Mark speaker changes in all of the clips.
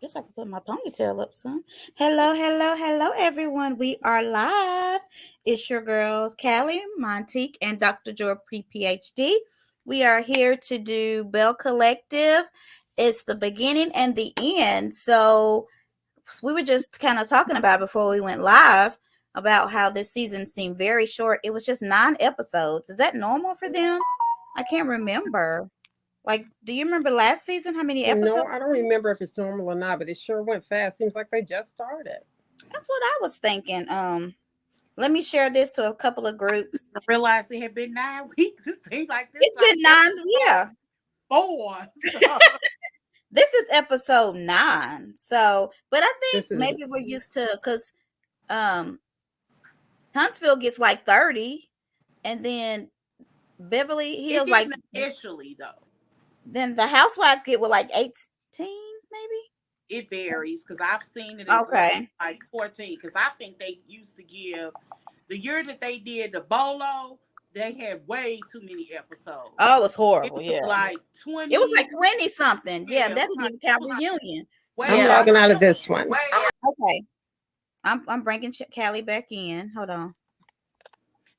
Speaker 1: Guess I could put my ponytail up some. Hello, hello, hello, everyone. We are live. It's your girls, Callie, Montique, and Dr. Joy PhD. We are here to do Belle Collective. It's the beginning and the end. So we were just kind of talking about before we went live about how this season seemed very short. It was just 9 episodes. Is that normal for them? I can't remember. Like, do you remember last season how many
Speaker 2: No,
Speaker 1: episodes?
Speaker 2: I don't remember if it's normal or not, but it sure went fast. Seems like they just started.
Speaker 1: That's what I was thinking. Let me share this to a couple of groups.
Speaker 3: I realized it had been 9 weeks. It seemed like this
Speaker 1: It's
Speaker 3: like
Speaker 1: been 9, yeah.
Speaker 3: episode 4. So.
Speaker 1: This is episode 9. So, but I think
Speaker 2: This is
Speaker 1: maybe we're used to because um Huntsville gets like 30, and then Beverly
Speaker 3: It
Speaker 1: Hills like
Speaker 3: didn't initially though.
Speaker 1: then the housewives get with like 18, maybe.
Speaker 3: It varies because I've seen it as
Speaker 1: Okay.
Speaker 3: like 14. Because I think they used to give the year that they did the Bolo, they had way too many episodes.
Speaker 1: Oh, it was
Speaker 3: It
Speaker 1: horrible.
Speaker 3: was
Speaker 1: Yeah,
Speaker 3: like
Speaker 1: it was
Speaker 3: 20.
Speaker 1: like 20 something. Yeah,
Speaker 3: Yeah,
Speaker 1: that didn't
Speaker 3: like,
Speaker 1: even count reunion.
Speaker 3: way
Speaker 2: I'm
Speaker 1: Yeah.
Speaker 2: logging out of this one.
Speaker 1: Okay. I'm bringing Callie back in. Hold on.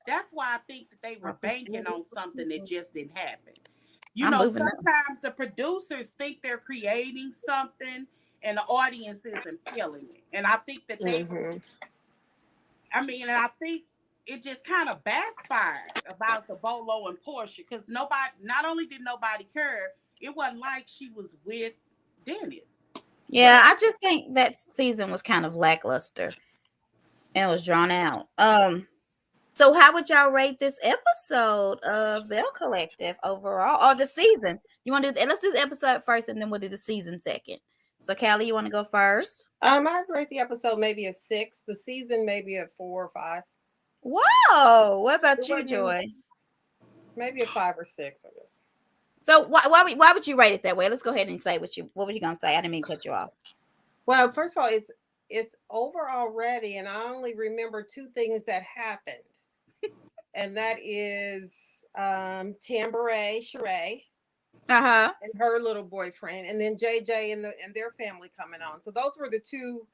Speaker 3: That's why I think that they were banking on something that just didn't happen. You
Speaker 1: I'm
Speaker 3: know,
Speaker 1: moving up.
Speaker 3: sometimes the producers think they're creating something and the audience isn't feeling it. And I think that they, and I think it just kind of backfired about the Bolo and Portia because not only did nobody care, it wasn't like she was with Dennis.
Speaker 1: Yeah, I just think that season was kind of lackluster and it was drawn out. So how would y'all rate this episode of Belle Collective overall, or the season? You want to do? Let's do the episode first, and then we'll do the season second. So, Callie, you want to go first?
Speaker 2: I'd rate the episode maybe a 6. The season maybe a 4 or 5.
Speaker 1: Wow. What about you, Joy?
Speaker 2: Maybe a 5 or 6, I guess.
Speaker 1: So, why would you rate it that way? Let's go ahead and say what were you gonna say? I didn't mean to cut you off.
Speaker 2: Well, first of all, it's over already, and I only remember 2 things that happened, and that is Tambourine Sheree
Speaker 1: Uh-huh.
Speaker 2: and her little boyfriend, and then JJ and their family coming on. So those were the 2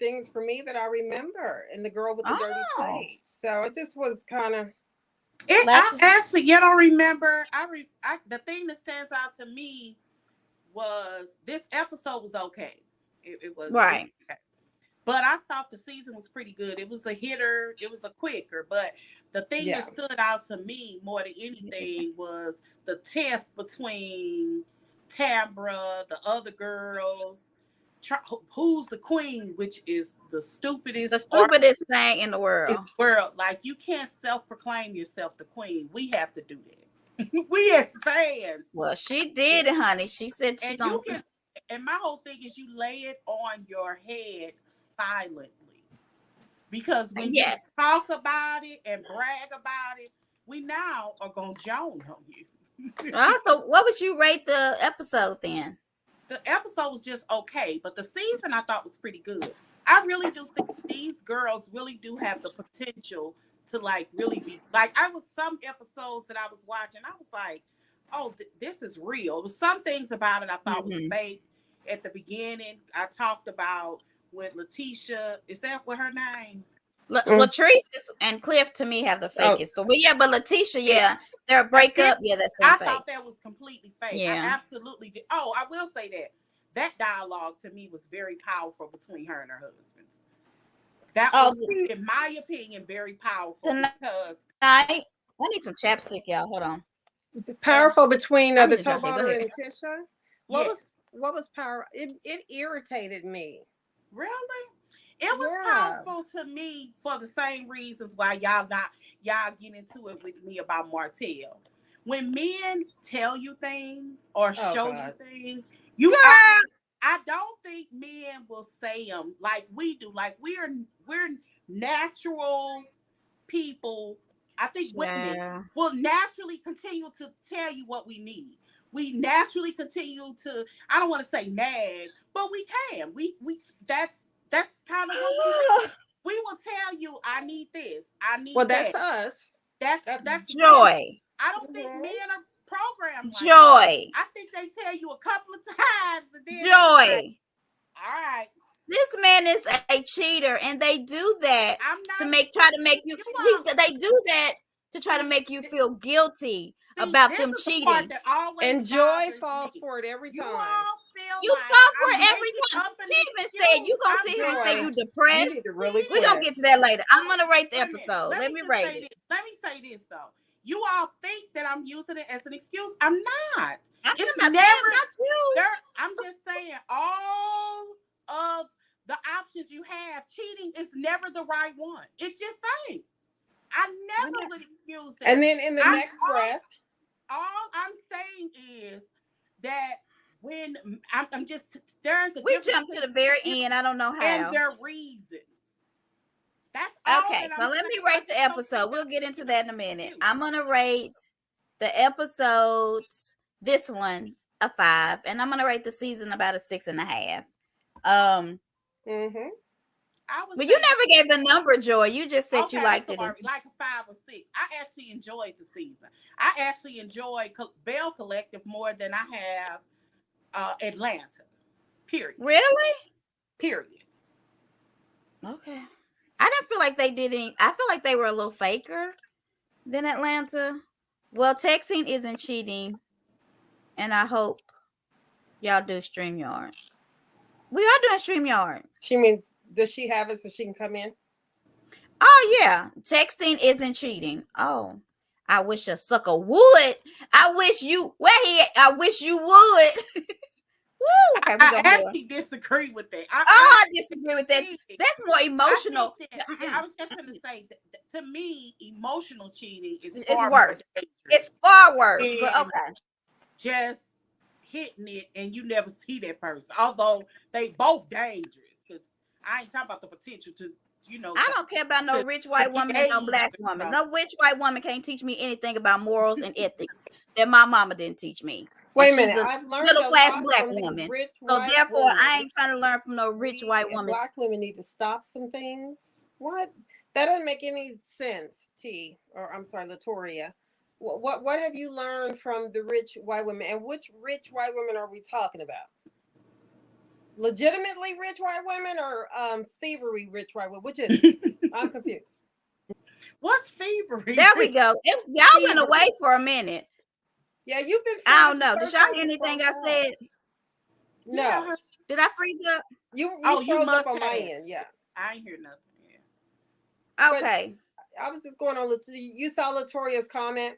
Speaker 2: things for me that I remember, and the girl with the dirty plate. So it just was kind of.
Speaker 3: I actually, you don't remember. The thing that stands out to me was this episode was okay. It was
Speaker 1: right.
Speaker 3: Okay. But I thought the season was pretty good. It was a hitter. It was a quicker. But the thing that stood out to me more than anything was the test between Tambra, the other girls. Who's the queen, which is the stupidest
Speaker 1: thing in the world.
Speaker 3: Like, you can't self-proclaim yourself the queen. We have to do that. We as fans.
Speaker 1: Well, she did, honey. She said she gonna.
Speaker 3: And my whole thing is you lay it on your head silently. Because when you talk about it and brag about it, we now are going to joan on you.
Speaker 1: So what would you rate the episode then?
Speaker 3: The episode was just okay, but the season I thought was pretty good. I really do think these girls really do have the potential to like really be like, I was some episodes that I was watching, I was like, oh, this is real. There was some things about it I thought was fake. At the beginning, I talked about with Letitia. Is that what her name?
Speaker 1: Latrice and Cliff to me have the fakest. But but Letitia, their breakup, that's
Speaker 3: I
Speaker 1: fake.
Speaker 3: thought that was completely fake. Yeah. I absolutely did. Oh, I will say that dialogue to me was very powerful between her and her husband. That was, in my opinion, very powerful because
Speaker 1: I need some chapstick, y'all. Hold on.
Speaker 2: Powerful between the Tobata and Tisha. What was power? It irritated me.
Speaker 3: Really? It was powerful to me for the same reasons why y'all get into it with me about Martell. When men tell you things or show you things, I don't think men will say them like we do. Like we're natural people. I think women will naturally continue to tell you what we need. We naturally continue to, I don't want to say nag, but we can. That's kind of what we will tell you, I need this. I need that.
Speaker 2: That's us.
Speaker 3: That's
Speaker 1: Joy.
Speaker 3: I don't think men are program like
Speaker 1: Joy.
Speaker 3: that. I think they tell you a couple of times and then
Speaker 1: Joy.
Speaker 3: like, all right.
Speaker 1: This man is a cheater, and they do that to try to make you. They do that to try to make you feel guilty about them cheating.
Speaker 2: And Joy falls for it every time.
Speaker 1: You fall for it every time. She even said you gonna sit here and say you depressed. We're gonna get to that later. I'm gonna rate the episode. Let me rate it.
Speaker 3: Let me say this though. You all think that I'm using it as an excuse. I'm not.
Speaker 1: It's never not you.
Speaker 3: I'm just saying all of the options you have, cheating is never the right one. It just ain't. I never would excuse that.
Speaker 2: And then in the next breath,
Speaker 3: all I'm saying is that when I'm just there's a
Speaker 1: we jump to the very end. I don't know how.
Speaker 3: And their reasons. That's all.
Speaker 1: Okay, so let me rate the episode. We'll get into that in a minute. I'm gonna rate the episodes, this one, a 5, and I'm gonna rate the season about a 6.5. But you never gave the number, Joy. You just said you liked it.
Speaker 3: Like a 5 or 6. I actually enjoyed the season. I actually enjoyed Belle Collective more than I have Atlanta. Period.
Speaker 1: Really?
Speaker 3: Period.
Speaker 1: Okay. I didn't feel like they did any. I feel like they were a little faker than Atlanta. Well, texting isn't cheating, and I hope y'all do StreamYard. We are doing StreamYard.
Speaker 2: She means, does she have it so she can come in?
Speaker 1: Oh, yeah. Texting isn't cheating. Oh, I wish a sucker would. I wish you would. Woo, okay,
Speaker 3: I actually disagree with that.
Speaker 1: I disagree with that. That's more emotional.
Speaker 3: I was just going to say, to me, emotional cheating is
Speaker 1: worse. It's far worse. But okay.
Speaker 3: Just hitting it and you never see that person. Although they both dangerous. Because I ain't talking about the potential to,
Speaker 1: I don't care about no rich white woman and no black woman. No rich white woman can't teach me anything about morals and ethics that my mama didn't teach me.
Speaker 2: Wait a minute, I've learned
Speaker 1: middle class black woman. So therefore, I ain't trying to learn from no rich white woman.
Speaker 2: Black women need to stop some things. What? That doesn't make any sense, Latoria. What have you learned from the rich white women? And which rich white women are we talking about? Legitimately rich white women or thievery rich white women? Which is it? I'm confused.
Speaker 3: What's thievery?
Speaker 1: There we go. Y'all went away for a minute.
Speaker 2: Yeah, you've been.
Speaker 1: I don't know. Did y'all hear anything I said?
Speaker 2: No.
Speaker 1: Yeah. Did I freeze up?
Speaker 2: You froze up on my end. Yeah.
Speaker 3: I ain't hear nothing.
Speaker 1: Yeah. Okay.
Speaker 2: But I was just going on. You saw Latoria's comment.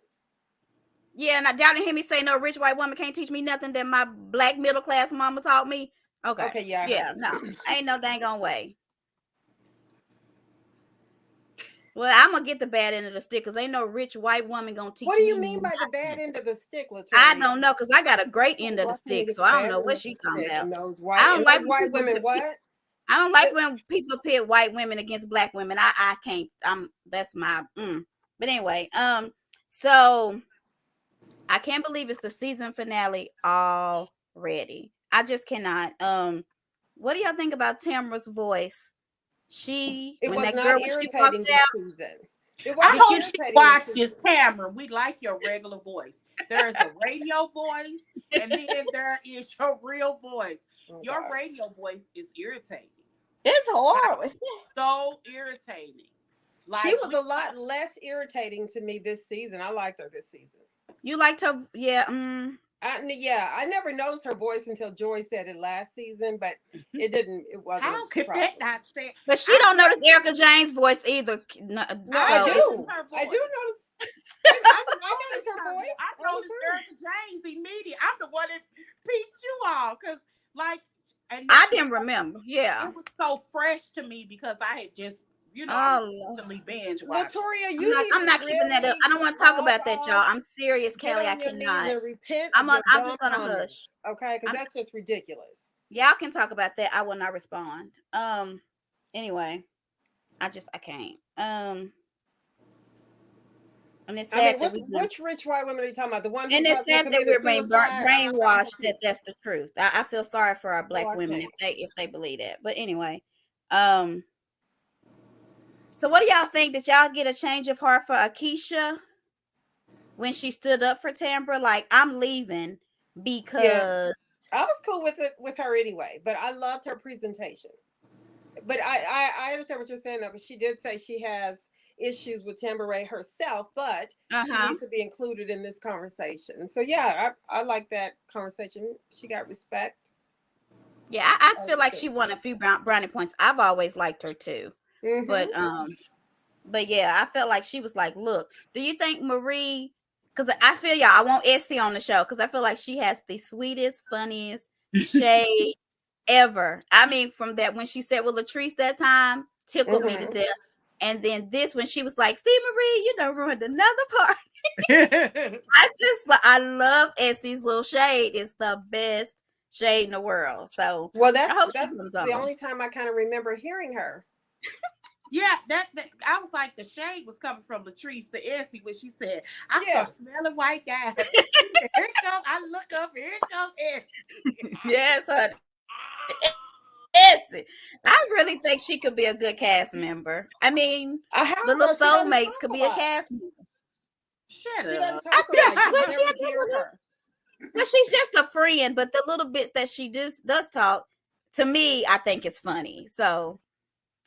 Speaker 1: Yeah, and y'all didn't hear me say no rich white woman can't teach me nothing that my black middle class mama taught me. Okay.
Speaker 2: Okay. Yeah.
Speaker 1: Yeah. No, ain't no dang on way. Well, I'm gonna get the bad end of the stick because ain't no rich white woman gonna teach me.
Speaker 2: What do you mean by the bad end of the stick, Latoria?
Speaker 1: I don't know because I got a great end of the stick, so I don't know what she's talking about.
Speaker 2: I don't like white women. What?
Speaker 1: I don't like when people pit white women against black women. I can't. That's my. But anyway, so I can't believe it's the season finale already. I just cannot. What do y'all think about Tamara's voice?
Speaker 2: It was not irritating this season.
Speaker 3: I hope she watches Tamara. We like your regular voice. There's a radio voice, and then there is your real voice. Your radio voice is irritating.
Speaker 1: It's horrible.
Speaker 3: So irritating.
Speaker 2: She was a lot less irritating to me this season. I liked her this season.
Speaker 1: You liked her? Yeah.
Speaker 2: I never noticed her voice until Joy said it last season, but it didn't. It wasn't.
Speaker 3: How could that not stand?
Speaker 1: But she don't notice Erica Jane's voice either.
Speaker 2: No, I do. I do notice. I notice her voice.
Speaker 3: I noticed Erica Jane's immediately. I'm the one that peeped you all because, and
Speaker 1: I didn't remember. Yeah,
Speaker 3: it was so fresh to me because I had just. Binge watch.
Speaker 2: Latoria,
Speaker 1: I'm not keeping that up. I don't want to talk about that, y'all. I'm serious, Kelly. I cannot. I'm just gonna hush.
Speaker 2: Okay, because that's just ridiculous.
Speaker 1: Y'all can talk about that. I will not respond. Anyway, I can't. And it's sad
Speaker 2: which rich white women are you talking about? The one.
Speaker 1: And it's sad that we're being brainwashed. That's the truth. I feel sorry for our black women if they believe that. But anyway, So what do y'all think? Did y'all get a change of heart for Akeisha? when she stood up for Tambra, like, I'm leaving
Speaker 2: Yeah,
Speaker 1: because
Speaker 2: I was cool with it with her anyway, but I loved her presentation. But I understand what you're saying though, because she did say she has issues with Tambourine herself, but she
Speaker 1: uh-huh.
Speaker 2: needs to be included in this conversation. So yeah, I like that conversation. She got respect.
Speaker 1: Yeah, I
Speaker 2: That
Speaker 1: feel
Speaker 2: was
Speaker 1: like
Speaker 2: good.
Speaker 1: she won a few brownie points. I've always liked her too.
Speaker 2: Mm-hmm.
Speaker 1: But yeah, I felt like she was like, look, do you think Marie, because I feel y'all, I want Essie on the show because I feel like she has the sweetest, funniest shade ever. I mean, from that when she said with Latrice that time, tickled me to
Speaker 2: Mm-hmm.
Speaker 1: death. And then this when she was like, see, Marie, you done ruined another part. I love Essie's little shade. It's the best shade in the world. So
Speaker 2: Well,
Speaker 1: I hope she
Speaker 2: that's
Speaker 1: comes
Speaker 2: the
Speaker 1: on.
Speaker 2: only time I kind of remember hearing her.
Speaker 3: Yeah, that I was like the shade was coming from Latrice to Essie when she said, "I
Speaker 2: Yeah,
Speaker 3: start smelling white guys." Here it come. I look up. Here it come Essie.
Speaker 1: Yes, honey. Essie. I really think she could be a good cast member. I mean, the little
Speaker 2: however, she doesn't
Speaker 1: soulmates
Speaker 2: talk
Speaker 1: could
Speaker 2: a
Speaker 1: be a
Speaker 2: lot.
Speaker 1: cast member.
Speaker 3: Shut
Speaker 2: She doesn't
Speaker 3: up.
Speaker 1: I
Speaker 2: talk a
Speaker 1: feel
Speaker 2: lot.
Speaker 1: she,
Speaker 2: You
Speaker 1: well, she
Speaker 2: never
Speaker 1: has a
Speaker 2: hear
Speaker 1: little,
Speaker 2: her.
Speaker 1: well, she's just a friend, but the little bits that she does talk, to me, I think it's funny. So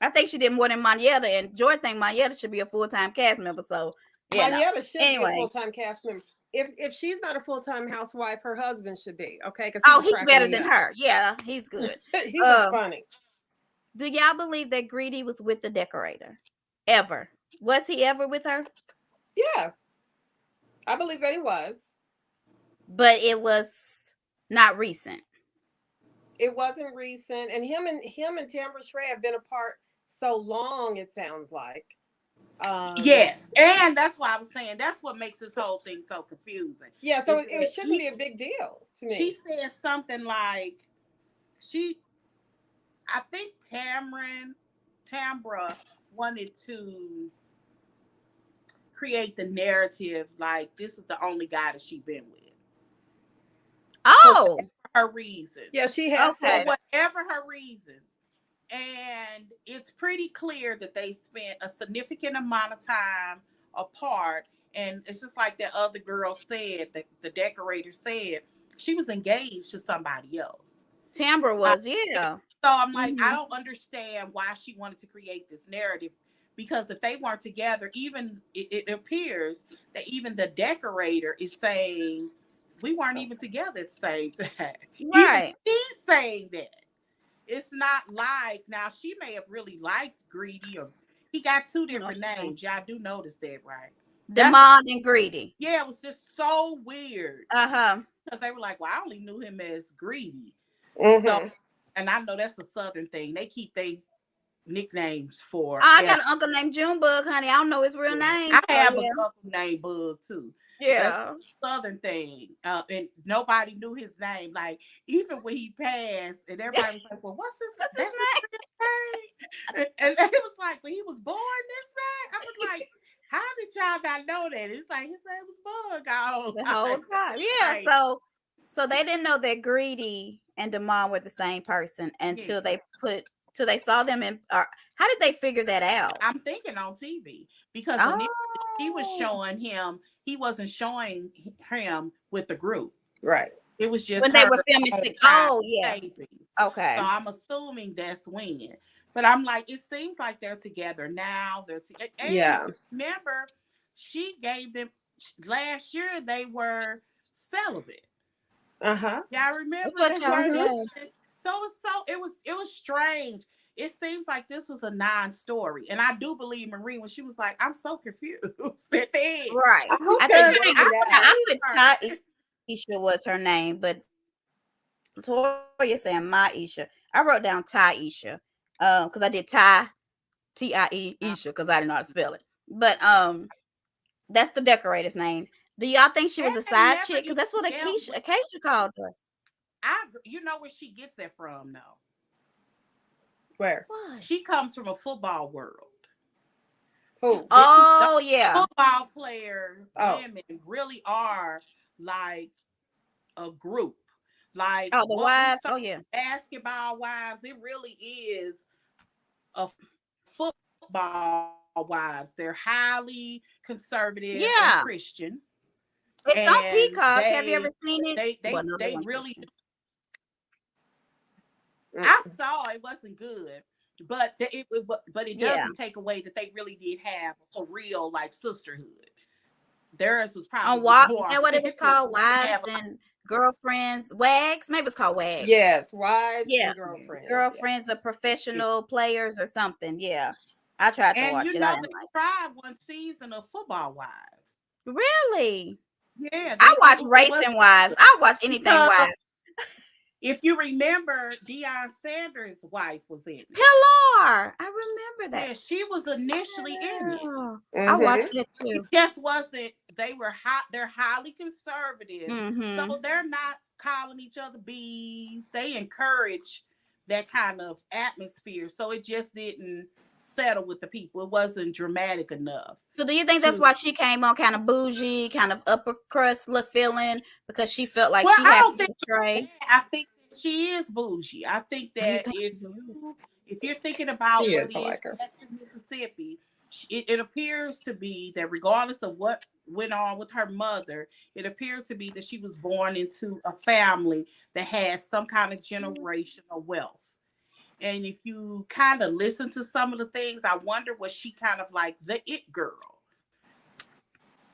Speaker 1: I think she did more than Manietta, and Joy think Manietta should be a full-time cast member. So,
Speaker 2: Manietta should be a
Speaker 1: Anyway,
Speaker 2: full time cast member. If she's not a full time housewife, her husband should be. Okay, because he
Speaker 1: oh,
Speaker 2: was
Speaker 1: he's
Speaker 2: cracking
Speaker 1: better
Speaker 2: me
Speaker 1: than
Speaker 2: up.
Speaker 1: her. Yeah, he's good.
Speaker 2: He was
Speaker 1: Um,
Speaker 2: funny.
Speaker 1: do y'all believe that Greedy was with the decorator? Ever? Was he ever with her?
Speaker 2: Yeah, I believe that he was.
Speaker 1: But it was not recent.
Speaker 2: It wasn't recent, and him and Tambra Shray have been apart so long. It sounds like. Um.
Speaker 3: Yes, and that's why I was saying that's what makes this
Speaker 2: So,
Speaker 3: whole thing so confusing.
Speaker 2: yeah. So
Speaker 3: Is
Speaker 2: it
Speaker 3: that
Speaker 2: shouldn't be a big deal to
Speaker 3: she
Speaker 2: me.
Speaker 3: said something like she I think Tambra wanted to create the narrative like this is the only guy that she been with for
Speaker 1: Oh,
Speaker 3: whatever her reasons.
Speaker 2: Yeah, she has
Speaker 3: For
Speaker 2: said
Speaker 1: okay.
Speaker 2: that.
Speaker 3: whatever her reasons. And it's pretty clear that they spent a significant amount of time apart. And it's just like that other girl said, that the decorator said, she was engaged to somebody else.
Speaker 1: Tambra
Speaker 3: Uh,
Speaker 1: was, yeah.
Speaker 3: So I'm like, I
Speaker 1: Hmm.
Speaker 3: don't understand why she wanted to create this narrative because if they weren't together, even it appears that even the decorator is saying we weren't even together at the same time. Even
Speaker 1: Right.
Speaker 3: she's saying that. It's not like now she may have really liked Greedy or he got two
Speaker 1: No,
Speaker 3: different
Speaker 1: she don't.
Speaker 3: names. Y'all do notice that, right? That's what
Speaker 1: Demand and Greedy.
Speaker 3: yeah, it was just so weird
Speaker 1: Uh-huh.
Speaker 3: because they were like, well, I only knew him as Greedy. So
Speaker 2: Mm-hmm.
Speaker 3: and I know that's a southern thing. They keep their nicknames
Speaker 1: Oh, I
Speaker 3: forever.
Speaker 1: got an uncle named Junebug, honey. I don't know his real
Speaker 3: Yeah.
Speaker 1: name.
Speaker 3: I
Speaker 1: So
Speaker 3: have a
Speaker 1: yeah.
Speaker 3: couple named Bug too. That's
Speaker 1: Yeah.
Speaker 3: a southern thing. And nobody knew his name. Like even when he passed, and everybody was like, well, what's this?
Speaker 1: What's his
Speaker 3: That's his
Speaker 1: name?
Speaker 3: real name. And it was like, when he was born this day, I was like, how did y'all not know that? It's like his name was Bug all
Speaker 1: The whole
Speaker 3: time.
Speaker 1: time. Yeah.
Speaker 3: Like,
Speaker 1: So they didn't know that Greedy and Demand were the same person
Speaker 3: yeah.
Speaker 1: until till they saw them in how did they figure that out?
Speaker 3: I'm thinking on TV because initially she was
Speaker 1: Oh,
Speaker 3: showing him, he wasn't showing him with the group.
Speaker 2: Right.
Speaker 3: It was just
Speaker 1: when they
Speaker 3: her
Speaker 1: were filming
Speaker 3: on private
Speaker 1: oh yeah.
Speaker 3: tapings. So
Speaker 1: Okay.
Speaker 3: I'm assuming that's when. But I'm like, it seems like they're together now. And if
Speaker 2: Yeah.
Speaker 3: you remember, she gave them last year they were celibate.
Speaker 2: Uh-huh.
Speaker 3: Yeah, I
Speaker 1: That's
Speaker 3: remember
Speaker 1: what
Speaker 3: they
Speaker 1: y'all
Speaker 3: were
Speaker 2: Mm-hmm.
Speaker 1: said.
Speaker 3: so it was strange. It seems like this was a non-story. And I do believe Marie when she was like, I'm so confused at the end.
Speaker 1: Right.
Speaker 2: I hope
Speaker 1: I
Speaker 2: they
Speaker 1: think
Speaker 3: Because
Speaker 2: work
Speaker 3: I
Speaker 2: it
Speaker 1: I
Speaker 2: out.
Speaker 3: believe
Speaker 1: put
Speaker 3: her.
Speaker 1: Taisha was her name, but Toya saying Maisha. I wrote down Taisha. Because I did Tie Isha because I didn't know how to spell it. But that's the decorator's name. Do y'all think she was
Speaker 3: And
Speaker 1: a
Speaker 3: they
Speaker 1: side
Speaker 3: never
Speaker 1: chick? Because
Speaker 3: even
Speaker 1: that's what
Speaker 3: dealt with
Speaker 1: Acacia called her.
Speaker 3: you know where she gets that from though.
Speaker 2: Where?
Speaker 1: What?
Speaker 3: She comes from a football world.
Speaker 2: Who?
Speaker 3: The
Speaker 1: Oh yeah.
Speaker 3: football player
Speaker 2: Oh.
Speaker 3: women really are like a group. Like
Speaker 1: Oh, the
Speaker 3: what we
Speaker 1: wives.
Speaker 3: saw
Speaker 1: Oh yeah.
Speaker 3: basketball wives, it really is a football wives. They're highly conservative and
Speaker 1: Yeah.
Speaker 3: Christian.
Speaker 1: It's on
Speaker 3: and
Speaker 1: Peacock. Have you ever seen it? Well, no, they
Speaker 3: they
Speaker 1: want
Speaker 3: really.
Speaker 1: to.
Speaker 3: I saw it wasn't good, but but it
Speaker 1: Yeah.
Speaker 3: doesn't take away that they really did have a real like sisterhood. Theirs was
Speaker 1: On
Speaker 3: probably
Speaker 1: what? Is
Speaker 3: more
Speaker 1: that what it was
Speaker 3: authentic.
Speaker 1: called? Wives
Speaker 3: Have
Speaker 1: and girlfriends, wags. Maybe it's called wags.
Speaker 2: Yes, wives
Speaker 1: Yeah,
Speaker 2: and girlfriends. Yeah.
Speaker 1: girlfriends of professional players or something. Yeah, I tried to
Speaker 3: and
Speaker 1: watch
Speaker 3: you
Speaker 1: it. I
Speaker 3: know
Speaker 1: didn't
Speaker 3: they
Speaker 1: like
Speaker 3: tried one season of Football Wives.
Speaker 1: it. Really.
Speaker 3: Yeah,
Speaker 1: I watch
Speaker 3: it was
Speaker 1: Racing Wives. I watch anything
Speaker 3: because
Speaker 1: wives.
Speaker 3: if you remember, Deion Sanders' wife was in it.
Speaker 1: Pilar. I remember that.
Speaker 3: Yeah, she was initially in it.
Speaker 1: Oh, I watched
Speaker 2: Mm-hmm.
Speaker 1: it
Speaker 3: It
Speaker 1: too.
Speaker 3: just wasn't. They were hot. They're highly conservative, so
Speaker 1: Mm-hmm.
Speaker 3: they're not calling each other bees. They encourage that kind of atmosphere, so it just didn't settle with the people. It wasn't dramatic enough
Speaker 1: So do you think that's
Speaker 3: to.
Speaker 1: why she came on kind of bougie, kind of upper crust look feeling because she felt like
Speaker 3: Well,
Speaker 1: she
Speaker 3: I
Speaker 1: had
Speaker 3: don't
Speaker 1: to
Speaker 3: think it's
Speaker 1: portray?
Speaker 3: that. I think that she is bougie. I think
Speaker 1: Oh, you
Speaker 3: that
Speaker 1: think she's bougie?
Speaker 3: if you're thinking
Speaker 2: She
Speaker 3: about what
Speaker 2: is.
Speaker 3: it
Speaker 2: I
Speaker 3: is,
Speaker 2: like her.
Speaker 3: Jackson, Mississippi, it appears to be that regardless of what went on with her mother, it appeared to be that she was born into a family that has some kind of generational wealth. And if you kind of listen to some of the things, I wonder was she kind of like the it girl.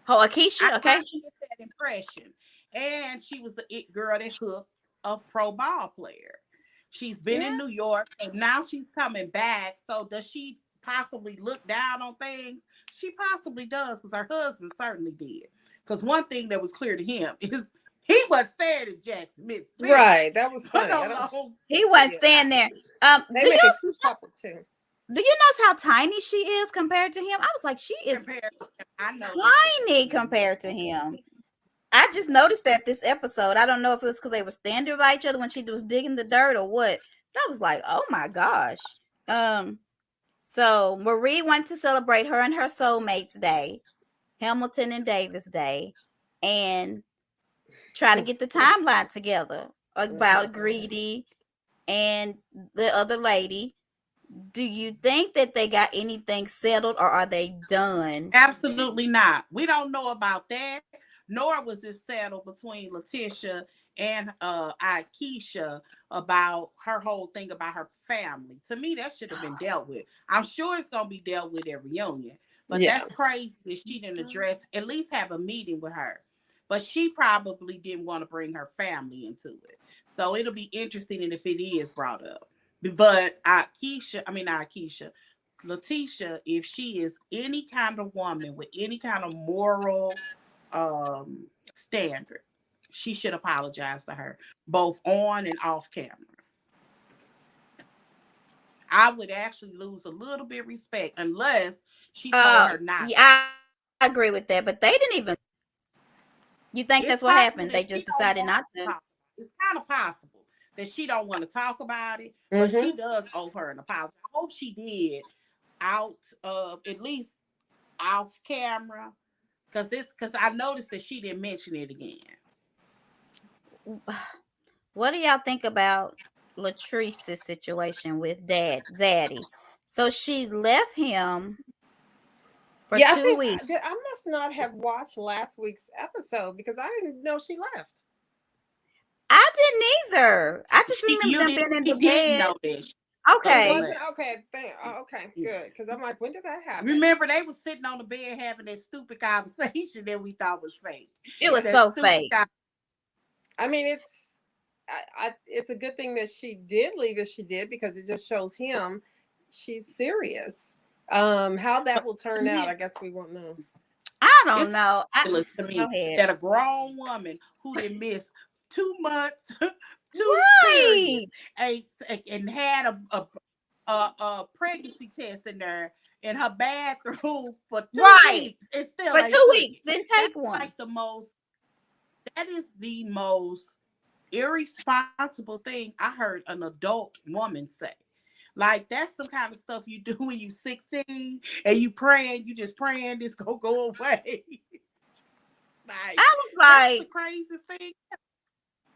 Speaker 1: Oh,
Speaker 3: I
Speaker 1: Akeisha,
Speaker 3: kind
Speaker 1: okay.
Speaker 3: of get that impression. And she was the it girl that hooked a pro ball player. She's been
Speaker 2: Yeah.
Speaker 3: in New York, so now she's coming back. So does she possibly look down on things? She possibly does, because her husband certainly did. Because one thing that was clear to him is he wasn't staying in Jackson, Mississippi
Speaker 2: Right. That was
Speaker 3: for
Speaker 2: funny. I
Speaker 3: no
Speaker 2: don't.
Speaker 3: long
Speaker 1: He wasn't
Speaker 3: period of
Speaker 1: staying
Speaker 3: time.
Speaker 1: there.
Speaker 2: They
Speaker 1: Do
Speaker 2: make a
Speaker 1: you
Speaker 2: cute couple too.
Speaker 1: notice how tiny she is compared to him? I was like, she is
Speaker 3: Compared to him, I noticed
Speaker 1: tiny
Speaker 3: that.
Speaker 1: compared to him. I just noticed that this episode. I don't know if it was because they were standing by each other when she was digging the dirt or what. But I was like, oh my gosh. Um, so Marie went to celebrate her and her soulmates day, Hamilton and Davis Day, and try to get the timeline together about Greedy and the other lady. Do you think that they got anything settled or are they done?
Speaker 3: Absolutely not. We don't know about that. Nor was it settled between Letitia and Akeisha about her whole thing about her family. To me, that should have been dealt with. I'm sure it's gonna be dealt with at reunion. But
Speaker 2: Yeah.
Speaker 3: that's crazy that she didn't address, at least have a meeting with her. But she probably didn't want to bring her family into it. So it'll be interesting if it is brought up. But Letitia, if she is any kind of woman with any kind of moral standard, she should apologize to her, both on and off camera. I would actually lose a little bit of respect unless she told her not
Speaker 1: Yeah,
Speaker 3: to.
Speaker 1: I agree with that, but they didn't even. You think that's what
Speaker 3: It's
Speaker 1: happened? They
Speaker 3: possible that
Speaker 1: just
Speaker 3: she don't
Speaker 1: decided
Speaker 3: want
Speaker 1: not
Speaker 3: to
Speaker 1: to.
Speaker 3: talk. It's kind of possible that she don't want to talk about it, but she
Speaker 2: Mm-hmm.
Speaker 3: does owe her an apology. I hope she did out of at least off camera, because I noticed that she didn't mention it again.
Speaker 1: What do y'all think about Latrice's situation with Dad Zaddy? So she left him for
Speaker 2: Yeah, I
Speaker 1: 2
Speaker 2: think
Speaker 1: weeks.
Speaker 2: I must not have watched last week's episode because I didn't know she left.
Speaker 1: I didn't either. I just
Speaker 3: She
Speaker 1: remember
Speaker 3: you
Speaker 1: them
Speaker 3: did
Speaker 1: being in
Speaker 3: She
Speaker 1: the
Speaker 3: didn't
Speaker 1: bed.
Speaker 3: know this.
Speaker 2: It
Speaker 1: Okay.
Speaker 2: wasn't okay. Okay, good. Because I'm like, when did that happen?
Speaker 3: Remember, they were sitting on the bed having that stupid conversation that we thought was fake.
Speaker 1: It was
Speaker 3: That
Speaker 1: so
Speaker 3: stupid
Speaker 1: fake.
Speaker 2: I mean, it's a good thing that she did leave if she did because it just shows him she's serious. How that will turn out, I guess we won't know.
Speaker 1: I don't
Speaker 3: It's
Speaker 1: know.
Speaker 3: ridiculous to
Speaker 1: Go
Speaker 3: me
Speaker 1: ahead.
Speaker 3: that a grown woman who didn't miss 2 months, two
Speaker 1: Right.
Speaker 3: periods, and had a pregnancy test in there in her bathroom for two
Speaker 1: Right.
Speaker 3: weeks and still
Speaker 1: For
Speaker 3: ain't
Speaker 1: 2 weeks.
Speaker 3: took it.
Speaker 1: Didn't
Speaker 3: That's
Speaker 1: take one.
Speaker 3: like the most. That is the most irresponsible thing I heard an adult woman say. Like that's some kind of stuff you do when you 16 and you just praying this gonna go away. Like
Speaker 1: I was
Speaker 3: that's the
Speaker 1: like,
Speaker 3: craziest thing.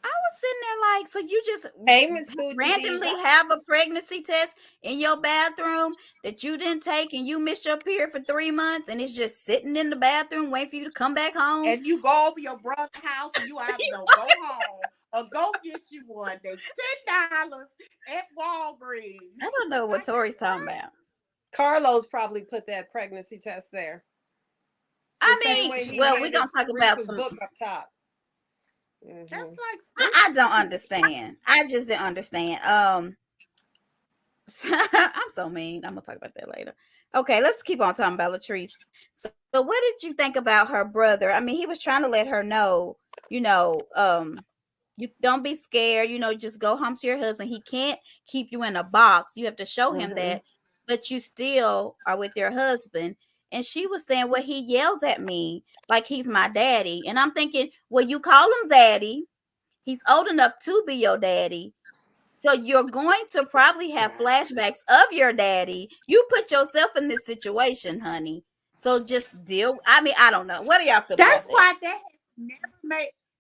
Speaker 1: I was sitting there like, so you just
Speaker 2: Hey, Miss Coochie
Speaker 1: randomly
Speaker 2: Diva.
Speaker 1: have a pregnancy test in your bathroom that you didn't take and you missed your period for 3 months and it's just sitting in the bathroom waiting for you to come back home?
Speaker 3: And you go over your brother's house and you either don't go home or go get you one. They $10 at Walgreens.
Speaker 1: I don't know what
Speaker 3: Like
Speaker 1: Tori's
Speaker 3: that's
Speaker 1: talking about.
Speaker 2: Carlos probably put that pregnancy test there. The
Speaker 1: I
Speaker 2: same way
Speaker 1: mean,
Speaker 2: he
Speaker 1: well, we're
Speaker 2: handed
Speaker 1: gonna talk about
Speaker 2: Teresa's
Speaker 1: some.
Speaker 2: book up top.
Speaker 3: that's
Speaker 2: Hmm
Speaker 3: like
Speaker 1: I don't
Speaker 3: stupid to me.
Speaker 1: understand. I just didn't understand. I'm so mean. I'm gonna talk about that later. Okay, let's keep on talking about Latrice. So, what did you think about her brother? I mean, he was trying to let her know, you know, you don't be scared. Just go home to your husband. He can't keep you in a box. You have to show him
Speaker 2: hmm
Speaker 1: that, but you still are with your husband. And she was saying, well, he yells at me like he's my daddy, and I'm thinking, well, you call him daddy. He's old enough to be your daddy. So you're going to probably have flashbacks of your daddy. You put yourself in this situation, honey. So just deal. I mean, I don't know. What do y'all feel about
Speaker 3: That's
Speaker 1: that?
Speaker 3: why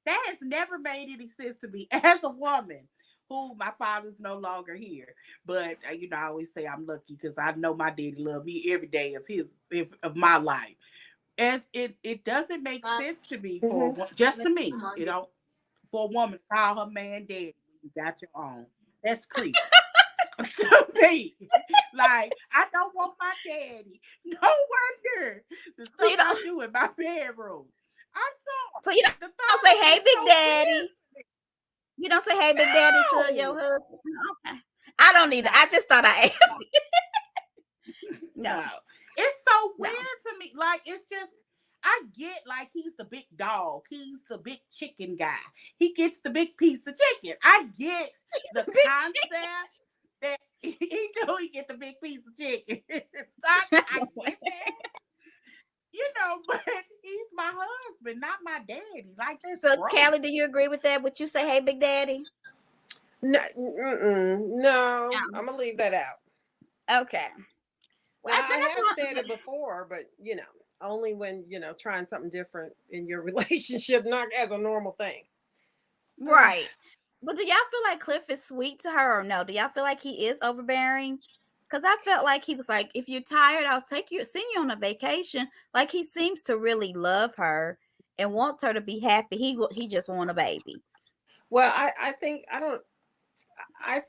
Speaker 3: that has never made any sense to me as a woman who my father's no longer here. But I always say I'm lucky because I know my daddy loved me every day of my life. And it doesn't make sense to me
Speaker 2: hmm
Speaker 3: just to me, for a woman to call her man daddy when you got your own. That's creepy. To me. Like, I don't want my daddy. No wonder the
Speaker 1: So
Speaker 3: stuff I do in my bedroom. I'm
Speaker 1: so
Speaker 3: sorry.
Speaker 1: you
Speaker 3: The
Speaker 1: don't say,
Speaker 3: thought of it
Speaker 1: "Hey,
Speaker 3: is
Speaker 1: Big
Speaker 3: so
Speaker 1: Daddy."
Speaker 3: weird.
Speaker 1: You don't say, "Hey, Big Daddy" to your
Speaker 3: No.
Speaker 1: husband. Okay. I don't either.
Speaker 3: No.
Speaker 1: I just thought I asked. No,
Speaker 3: No. It's so
Speaker 1: no.
Speaker 3: weird to me. Like, it's just, I get like he's the big dog. He's the big chicken guy. He gets the big piece of chicken. I get the
Speaker 1: Big
Speaker 3: concept that he knew he get the big piece of chicken. So I get that. But he's my husband, not my daddy. Like, that's
Speaker 1: So, Callie, do you
Speaker 3: gross.
Speaker 1: agree with that? Would you say, "Hey, Big Daddy"?
Speaker 2: No, no, I'm gonna leave that out.
Speaker 1: Okay. Well,
Speaker 2: Now I
Speaker 1: that's
Speaker 2: have
Speaker 1: what.
Speaker 2: said it before, but only when trying something different in your relationship, not as a normal thing.
Speaker 1: Right. But do y'all feel like Cliff is sweet to her or no? Do y'all feel like he is overbearing? Because I felt like he was like, if you're tired, I'll send you on a vacation. Like he seems to really love her and wants her to be happy. He just want a baby.
Speaker 2: Well, I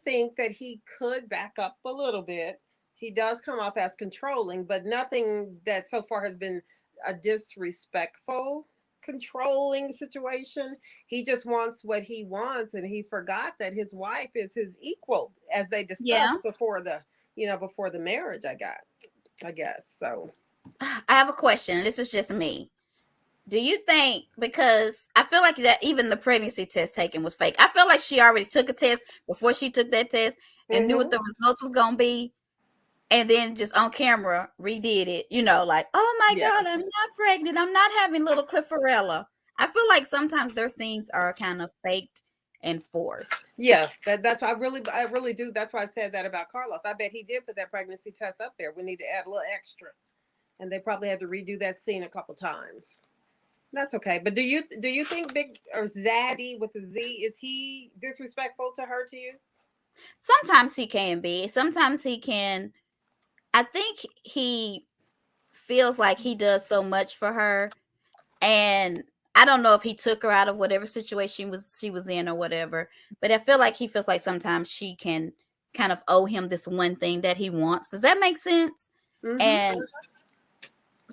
Speaker 2: think that he could back up a little bit. He does come off as controlling, but nothing that so far has been a disrespectful, controlling situation. He just wants what he wants, and he forgot that his wife is his equal, as they
Speaker 1: Yeah.
Speaker 2: discussed before the marriage. I guess so.
Speaker 1: I have a question. This is just me. Do you think, because I feel like that even the pregnancy test taken was fake. I feel like she already took a test before she took that test and knew what
Speaker 2: hmm
Speaker 1: the results was gonna be, and then just on camera redid it, like, oh my
Speaker 2: Yeah.
Speaker 1: God, I'm not pregnant. I'm not having little Clifforella. I feel like sometimes their scenes are kind of faked and forced.
Speaker 2: Yeah, that's why I really do. That's why I said that about Carlos. I bet he did put that pregnancy test up there. We need to add a little extra, and they probably had to redo that scene a couple times. That's okay. But do you think Big or Zaddy with the Z, is he disrespectful to her, to you?
Speaker 1: Sometimes he can be. Sometimes he can. I think he feels like he does so much for her, and I don't know if he took her out of whatever situation she was in or whatever, but I feel like he feels like sometimes she can kind of owe him this one thing that he wants. Does that make sense?
Speaker 2: Mm-hmm.
Speaker 1: And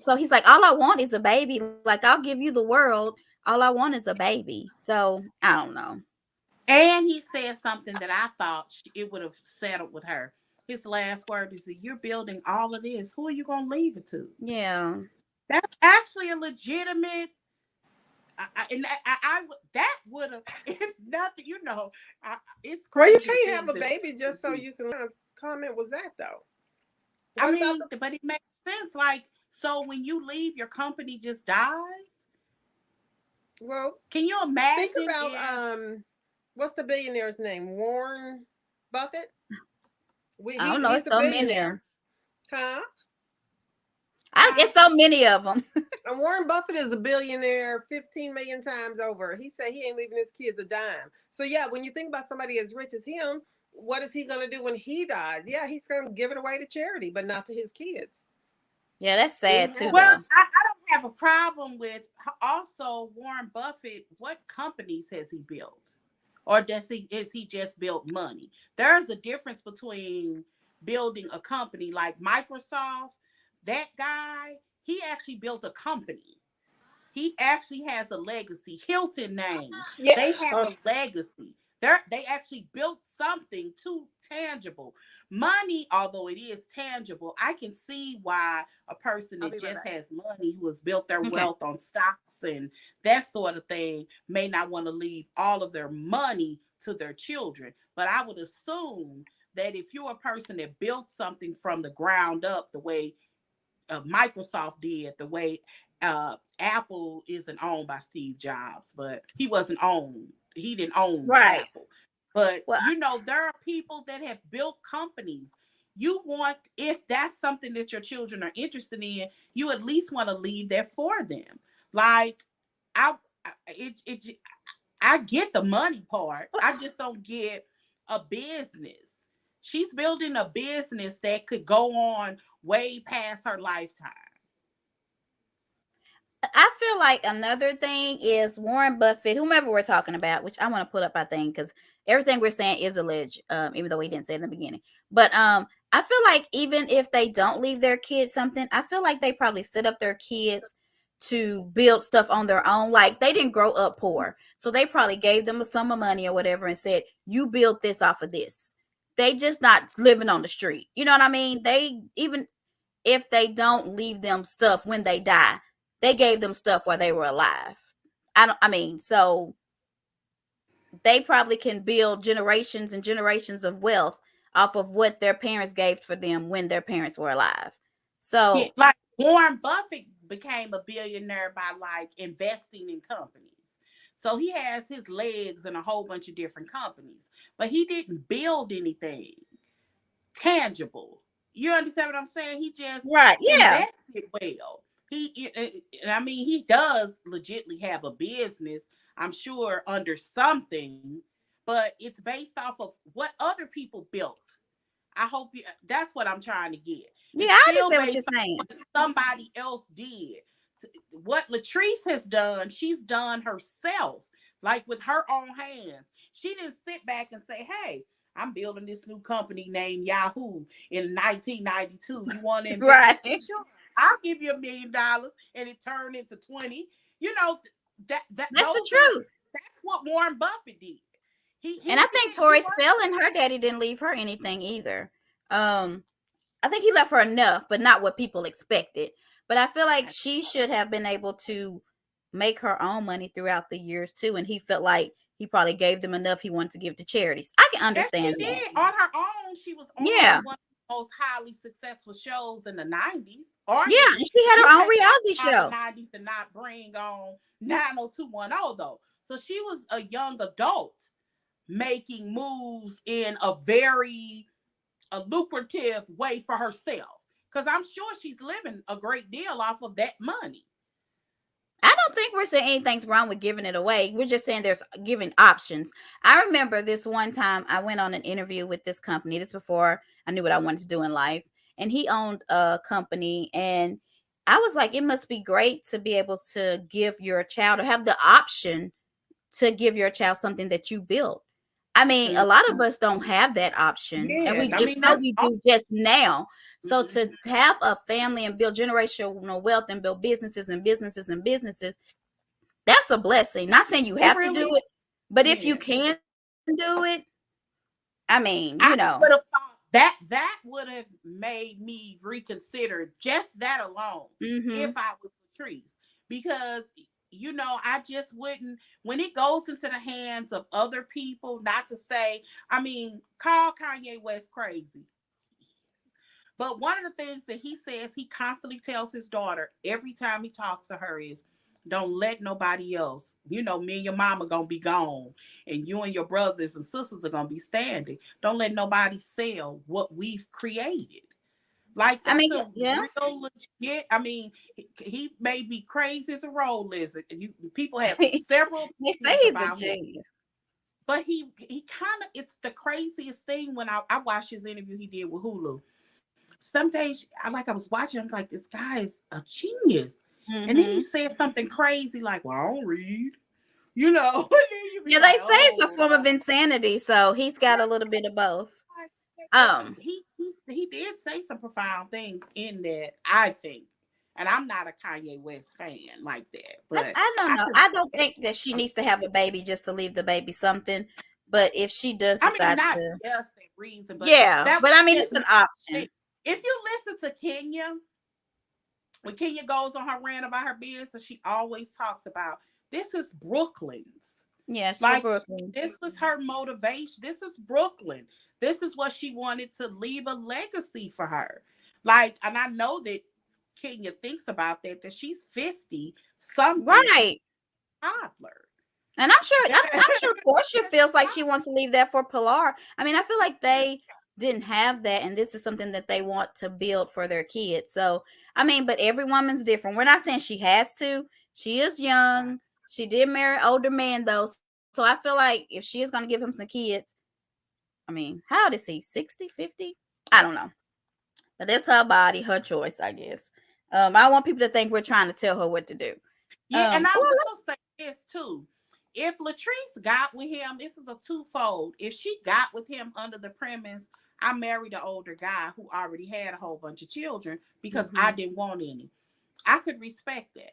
Speaker 1: so he's like, all I want is a baby. Like, I'll give you the world. All I want is a baby. So I don't know.
Speaker 3: And he said something that I thought it would have settled with her. His last word is, "You're building all of this. Who are you going to leave it to?"
Speaker 1: Yeah.
Speaker 3: That's actually a legitimate. That would have, if nothing, it's
Speaker 2: Well, you
Speaker 3: crazy the
Speaker 2: can't have
Speaker 3: things
Speaker 2: a
Speaker 3: that
Speaker 2: baby just so you can. What kind of comment was that, though?
Speaker 3: I
Speaker 2: What about
Speaker 3: mean, but it makes sense. Like, so when you leave, your company just dies.
Speaker 2: well,
Speaker 3: Can you
Speaker 2: think
Speaker 3: imagine
Speaker 2: about
Speaker 3: if
Speaker 2: what's the billionaire's name? Warren Buffett.
Speaker 1: I don't know.
Speaker 2: He's
Speaker 1: It's
Speaker 2: a
Speaker 1: so many.
Speaker 2: billionaire, huh?
Speaker 1: I get so many of them.
Speaker 2: And Warren Buffett is a billionaire 15 million times over. He said he ain't leaving his kids a dime. So yeah, when you think about somebody as rich as him, what is he going to do when he dies? Yeah, he's going to give it away to charity, but not to his kids.
Speaker 1: Yeah, that's
Speaker 2: He
Speaker 1: sad too,
Speaker 2: has
Speaker 3: Well,
Speaker 1: though.
Speaker 2: it.
Speaker 3: I don't have a problem with also Warren Buffett. What companies has he built? Or is he just built money? There's a difference between building a company like Microsoft. That guy, he actually built a company. He actually has a legacy. Hilton name.
Speaker 2: Yeah.
Speaker 3: They have a legacy. They actually built something too tangible. Money, although it is tangible, I can see why a person
Speaker 2: I'll
Speaker 3: that
Speaker 2: be right
Speaker 3: just
Speaker 2: back.
Speaker 3: has money, who has built their
Speaker 1: Okay.
Speaker 3: wealth on stocks and that sort of thing, may not want to leave all of their money to their children. But I would assume that if you're a person that built something from the ground up, the way Microsoft did, the way Apple isn't owned by Steve Jobs, but he wasn't owned. He didn't own
Speaker 1: Right.
Speaker 3: Apple. But
Speaker 1: Well,
Speaker 3: there are people that have built companies. You want, if that's something that your children are interested in, you at least want to leave that for them. Like I, it I get the money part. I just don't get a business. She's building a business that could go on way past her lifetime.
Speaker 1: I feel like another thing is Warren Buffett, whomever we're talking about, which I want to put up, I think, because everything we're saying is alleged, even though we didn't say it in the beginning. But I feel like even if they don't leave their kids something, I feel like they probably set up their kids to build stuff on their own. Like they didn't grow up poor, so they probably gave them a sum of money or whatever and said, "You build this off of this." They just not living on the street. You know what I mean? They even if they don't leave them stuff when they die, they gave them stuff while they were alive. I mean, so they probably can build generations and generations of wealth off of what their parents gave for them when their parents were alive.
Speaker 3: Yeah,
Speaker 1: So,
Speaker 3: like Warren Buffett became a billionaire by like investing in companies. So he has his legs in a whole bunch of different companies, but he didn't build anything tangible. You understand what I'm saying? He just
Speaker 1: right, yeah.
Speaker 3: invested well. I mean, he does legitimately have a business, I'm sure, under something, but it's based off of what other people built. I hope you, that's what I'm trying to get.
Speaker 1: Yeah,
Speaker 3: It's
Speaker 1: I
Speaker 3: still
Speaker 1: understand what you're
Speaker 3: based on
Speaker 1: saying.
Speaker 3: what somebody else did. What Latrice has done, she's done herself, like with her own hands. She didn't sit back and say, hey, I'm building this new company named Yahoo in 1992. You want to
Speaker 1: Right.
Speaker 3: invest? Sure. I'll give you $1 million, and it turned into 20. You know, that
Speaker 1: That's the
Speaker 3: those are
Speaker 1: truth.
Speaker 3: that's what Warren Buffett did.
Speaker 1: And I
Speaker 3: He
Speaker 1: think
Speaker 3: did he
Speaker 1: Tori
Speaker 3: was
Speaker 1: Spelling, her daddy didn't leave her anything either. I think he left her enough, but not what people expected. But I feel like she should have been able to make her own money throughout the years too. And he felt like he probably gave them enough he wanted to give to charities. I can
Speaker 3: Yes, she
Speaker 1: understand that.
Speaker 3: did. On her own, she was
Speaker 1: Yeah.
Speaker 3: on one of the most highly successful shows in the 90s.
Speaker 1: Yeah. And
Speaker 3: Arguably,
Speaker 1: she had
Speaker 3: you
Speaker 1: her own
Speaker 3: can't talk
Speaker 1: reality
Speaker 3: about the
Speaker 1: show.
Speaker 3: 90s and not bring on 90210, though. So she was a young adult making moves in a lucrative way for herself. Because I'm sure she's living a great deal off of that money.
Speaker 1: I don't think we're saying anything's wrong with giving it away. We're just saying there's giving options. I remember this one time I went on an interview with this company. This before I knew what I wanted to do in life. And he owned a company. And I was like, it must be great to be able to give your child or have the option to give your child something that you built. I mean, a lot of us don't have that option. And
Speaker 3: Yeah,
Speaker 1: we,
Speaker 3: I
Speaker 1: if
Speaker 3: mean,
Speaker 1: so,
Speaker 3: that's
Speaker 1: we do just now. So
Speaker 3: mhm.
Speaker 1: to have a family and build generational wealth and build businesses and businesses and businesses, that's a blessing. Not saying you
Speaker 3: It
Speaker 1: have to do
Speaker 3: really,
Speaker 1: it, but if you
Speaker 3: yeah.
Speaker 1: can do it, I mean,
Speaker 3: I would have thought that would have made me reconsider just that alone if
Speaker 1: mhm.
Speaker 3: I was Patrice. Because I just wouldn't, when it goes into the hands of other people, not to say, I mean, call Kanye West crazy. But one of the things that he says, he constantly tells his daughter every time he talks to her is, don't let nobody else. Me and your mama gonna be gone, and you and your brothers and sisters are gonna be standing. Don't let nobody sell what we've created. Like
Speaker 1: I
Speaker 3: that's
Speaker 1: mean,
Speaker 3: a
Speaker 1: yeah.
Speaker 3: real legit. I mean, he may be crazy as a roll lizard. People have
Speaker 1: They
Speaker 3: several
Speaker 1: say
Speaker 3: opinions
Speaker 1: he's a
Speaker 3: about him,
Speaker 1: genius.
Speaker 3: but he kind of, it's the craziest thing when I watched his interview he did with Hulu. Some days I was watching, I'm like, this guy is a genius. And then he
Speaker 1: Mm-hmm.
Speaker 3: said something crazy like, well, I don't read, you know. And then you be
Speaker 1: Yeah, they
Speaker 3: like,
Speaker 1: say it's a
Speaker 3: oh
Speaker 1: form of insanity, so he's got a little bit of both.
Speaker 3: but
Speaker 1: Um,
Speaker 3: he did say some profound things in that, I think. And I'm not a Kanye West fan like that, but
Speaker 1: I don't
Speaker 3: I
Speaker 1: know.
Speaker 3: could
Speaker 1: I don't
Speaker 3: respect
Speaker 1: think that she
Speaker 3: him.
Speaker 1: needs to have a baby just to leave the baby something. But if she does
Speaker 3: I mean,
Speaker 1: decide
Speaker 3: not
Speaker 1: to,
Speaker 3: just that reason, but
Speaker 1: yeah.
Speaker 3: that
Speaker 1: But I mean,
Speaker 3: was
Speaker 1: it's
Speaker 3: his
Speaker 1: an option.
Speaker 3: if you listen to Kenya, when Kenya goes on her rant about her business, she always talks about this is Brooklyn's.
Speaker 1: Yes, for
Speaker 3: Like
Speaker 1: Brooklyn.
Speaker 3: this was her motivation. This is Brooklyn. This is what she wanted to leave a legacy for her. Like, and I know that Kenya thinks about that she's 50 something and
Speaker 1: Right.
Speaker 3: a toddler.
Speaker 1: And I'm sure Portia feels like she wants to leave that for Pilar. I mean, I feel like they didn't have that, and this is something that they want to build for their kids. So, I mean, but every woman's different. We're not saying she has to. She is young. She did marry an older man, though. So I feel like if she is going to give him some kids, I mean, how old is he? 60, 50? I don't know. But it's her body, her choice, I guess. I don't want people to think we're trying to tell her what to do.
Speaker 3: Yeah, and I
Speaker 1: Well,
Speaker 3: will say this too. If Latrice got with him, this is a twofold. If she got with him under the premise, I married an older guy who already had a whole bunch of children because I
Speaker 1: mm-hmm.
Speaker 3: didn't want any, I could respect that.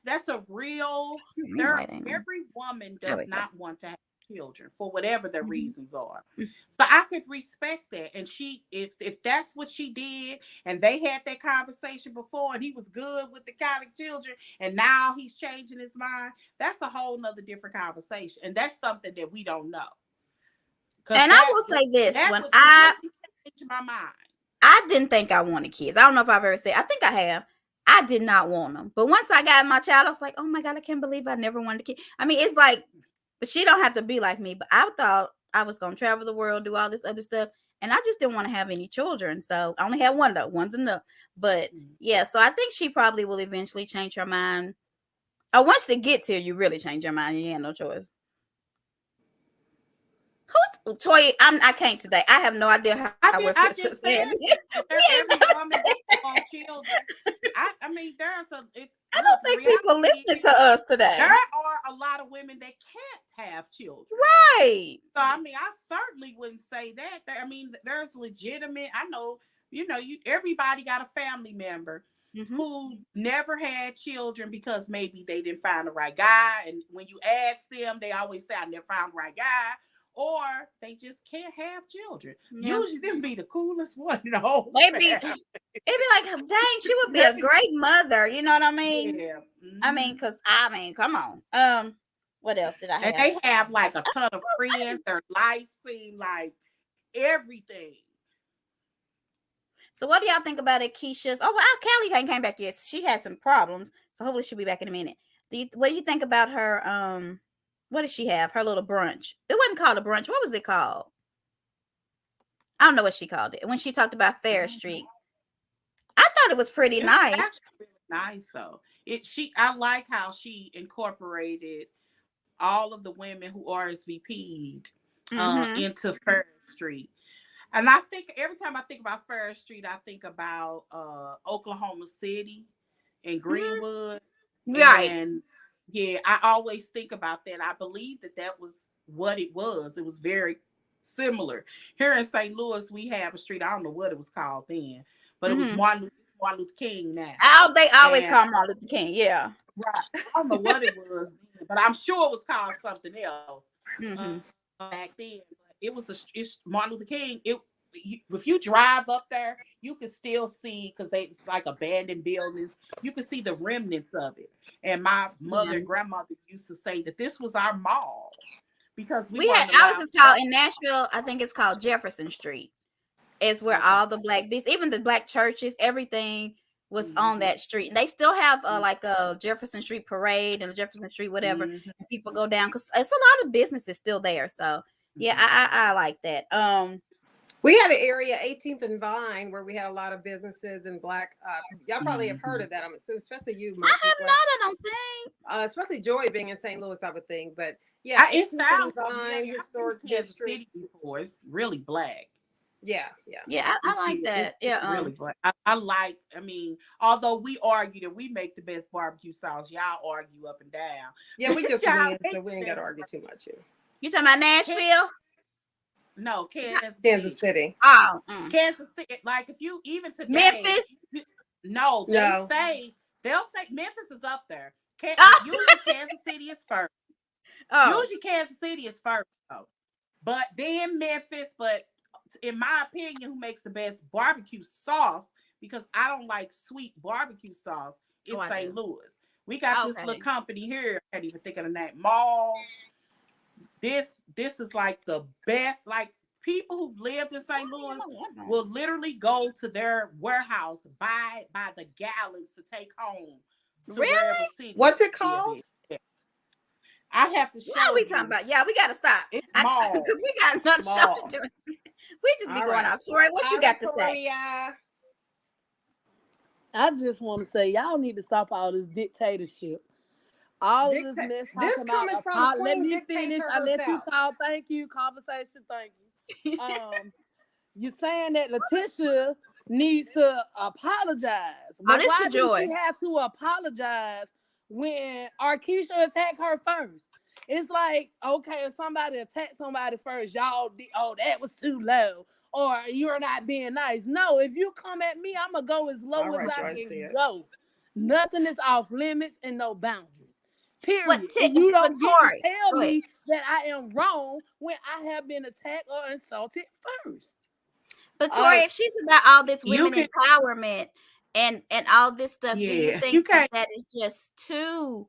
Speaker 3: That's a real
Speaker 1: Ring
Speaker 3: there.
Speaker 1: light ain't on.
Speaker 3: Every woman
Speaker 1: There
Speaker 3: does
Speaker 1: we go.
Speaker 3: not want to have children for whatever their
Speaker 1: Mhm.
Speaker 3: reasons are. So I could respect that. And she, if that's what she did, and they had that conversation before, and he was good with the kind of children, and now he's changing his mind, that's a whole nother different conversation. And that's something that we don't know. Because
Speaker 1: And I will say this:
Speaker 3: that
Speaker 1: when
Speaker 3: would completely change my mind.
Speaker 1: I didn't think I wanted kids. I don't know if I've ever said. I think I have. I did not want them, but once I got my child, I was like, "Oh my god, I can't believe I never wanted a kid." I mean, it's like, but she don't have to be like me. But I thought I was gonna travel the world, do all this other stuff, and I just didn't want to have any children. So I only had one though. One's enough. But yeah, so I think she probably will eventually change her mind. Oh, once it gets here, you really change your mind. You have no choice. Who's Toy? I can't today. I have no idea how we're fit
Speaker 3: I
Speaker 1: to
Speaker 3: just
Speaker 1: say
Speaker 3: said
Speaker 1: it.
Speaker 3: that
Speaker 1: We ain't
Speaker 3: every
Speaker 1: gonna
Speaker 3: woman
Speaker 1: say
Speaker 3: doesn't
Speaker 1: it.
Speaker 3: want children. I mean, there's a
Speaker 1: I
Speaker 3: look.
Speaker 1: don't
Speaker 3: The
Speaker 1: think people
Speaker 3: reality
Speaker 1: listening
Speaker 3: is
Speaker 1: to us
Speaker 3: there
Speaker 1: today.
Speaker 3: are a lot of women that can't have children.
Speaker 1: Right.
Speaker 3: So I mean, I certainly wouldn't say that. I mean, there's legitimate. I know, you everybody got a family member
Speaker 1: Mm-hmm.
Speaker 3: who never had children because maybe they didn't find the right guy, and when you ask them, they always say, "I never found the right guy." Or they just can't have children.
Speaker 1: Yeah.
Speaker 3: Usually, them be the coolest one in the whole
Speaker 1: Maybe it'd
Speaker 3: family.
Speaker 1: be like, dang, she would be a great mother. You know what I mean?
Speaker 3: Yeah.
Speaker 1: I mean,
Speaker 3: Mhm.
Speaker 1: come on. What else did I
Speaker 3: And
Speaker 1: have?
Speaker 3: they have like a ton of friends. Their life seemed like everything.
Speaker 1: So what do y'all think about it, Keisha's? Oh, well, Callie ain't came back yet. She had some problems, so hopefully she'll be back in a minute. What do you think about her? What did she have? Her little brunch. It wasn't called a brunch. What was it called? I don't know what she called it. When she talked about Fair Street, I thought it was pretty
Speaker 3: It was
Speaker 1: nice.
Speaker 3: actually really nice though. I like how she incorporated all of the women who RSVP'd
Speaker 1: Mm-hmm.
Speaker 3: into First Street. And I think every time I think about First Street, I think about Oklahoma City and
Speaker 1: Mm-hmm.
Speaker 3: Greenwood.
Speaker 1: Right.
Speaker 3: And yeah, I always think about that. I believe that was what it was. It was very similar. Here in St. Louis, we have a street. I don't know what it was called then, but it was
Speaker 1: Mm-hmm.
Speaker 3: Martin Luther King now.
Speaker 1: They always
Speaker 3: And
Speaker 1: call Martin Luther King. Yeah.
Speaker 3: right, I don't know what it was then, but I'm sure it was called something else
Speaker 1: Mm-hmm.
Speaker 3: back then. But it's Martin Luther King. If you drive up there, you can still see because it's like abandoned buildings. You can see the remnants of it. And my mother
Speaker 1: Yeah.
Speaker 3: and grandmother used to say that this was our mall because we
Speaker 1: We had
Speaker 3: weren't
Speaker 1: ours
Speaker 3: allowed
Speaker 1: is
Speaker 3: to
Speaker 1: called
Speaker 3: go.
Speaker 1: in Nashville. I think it's called Jefferson Street. Is where
Speaker 3: Okay.
Speaker 1: all the black beats, even the black churches, everything was on
Speaker 3: Mm-hmm.
Speaker 1: that street. And they still have like a Jefferson Street parade and a Jefferson Street whatever.
Speaker 3: Mm-hmm.
Speaker 1: And people go down because it's a lot of businesses still there. So yeah, I like that.
Speaker 2: We had an area, 18th and Vine, where we had a lot of businesses and black. Y'all probably have heard of that. So especially you,
Speaker 1: I
Speaker 2: Monty,
Speaker 1: have not, I don't think.
Speaker 2: especially Joy being in St. Louis, I would think. But yeah,
Speaker 3: It
Speaker 2: 18th and
Speaker 3: sounds
Speaker 2: Vine
Speaker 3: familiar. I've been
Speaker 2: Historic
Speaker 3: to Kansas
Speaker 2: District.
Speaker 3: City before. It's really black.
Speaker 2: Yeah, yeah.
Speaker 1: Yeah, I like that.
Speaker 3: It's
Speaker 1: Yeah.
Speaker 3: really black. I like, I mean, although we argue that we make the best barbecue sauce, y'all argue up and down.
Speaker 2: Yeah, we just
Speaker 3: Y'all
Speaker 2: win, so
Speaker 3: make
Speaker 2: we ain't
Speaker 3: the
Speaker 2: got to
Speaker 3: best
Speaker 2: argue too much here.
Speaker 1: You talking about
Speaker 3: Can-
Speaker 1: Nashville?
Speaker 3: No, Kansas
Speaker 2: Kansas
Speaker 3: City.
Speaker 2: City.
Speaker 1: Oh,
Speaker 3: Kansas City. Like if you even today,
Speaker 1: Memphis?
Speaker 3: no,
Speaker 2: No.
Speaker 3: they'll say Memphis is up there.
Speaker 1: Oh.
Speaker 3: Usually Kansas City is first.
Speaker 1: Oh.
Speaker 3: Usually Kansas City is first, though. But then Memphis. But in my opinion, who makes the best barbecue sauce? Because I don't like sweet barbecue sauce. It's St. Louis. We got this little company here. I can't even think of the name. Malls. This is like the best. Like people who've lived in St. Louis will literally go to their warehouse, buy by the gallons to take home to wherever city.
Speaker 2: What's it called?
Speaker 3: I have to show
Speaker 1: What are we talking about? Yeah, we got to stop.
Speaker 3: It's Malls.
Speaker 1: Because we got another show to do. We just be going off. Tori, what you got to say?
Speaker 4: I just want to say, y'all need to stop all this dictatorship. All of this mess.
Speaker 2: This coming from Queen
Speaker 4: Let me
Speaker 2: Dictator
Speaker 4: finish.
Speaker 2: herself.
Speaker 4: I let you talk. Thank you. Conversation. Thank you. You're saying that Letitia needs to apologize. But why does she have to apologize when Arkisha attacked her first? It's like, okay, if somebody attacked somebody first, y'all, that was too low. Or you're not being nice. No, if you come at me, I'm going to go as low as I can go. Nothing is off limits and no boundaries. Period. And you don't get to tell me that I am wrong when I have been attacked or insulted first.
Speaker 1: But Tori, if she's about all this women empowerment and all this stuff, do you think that is just too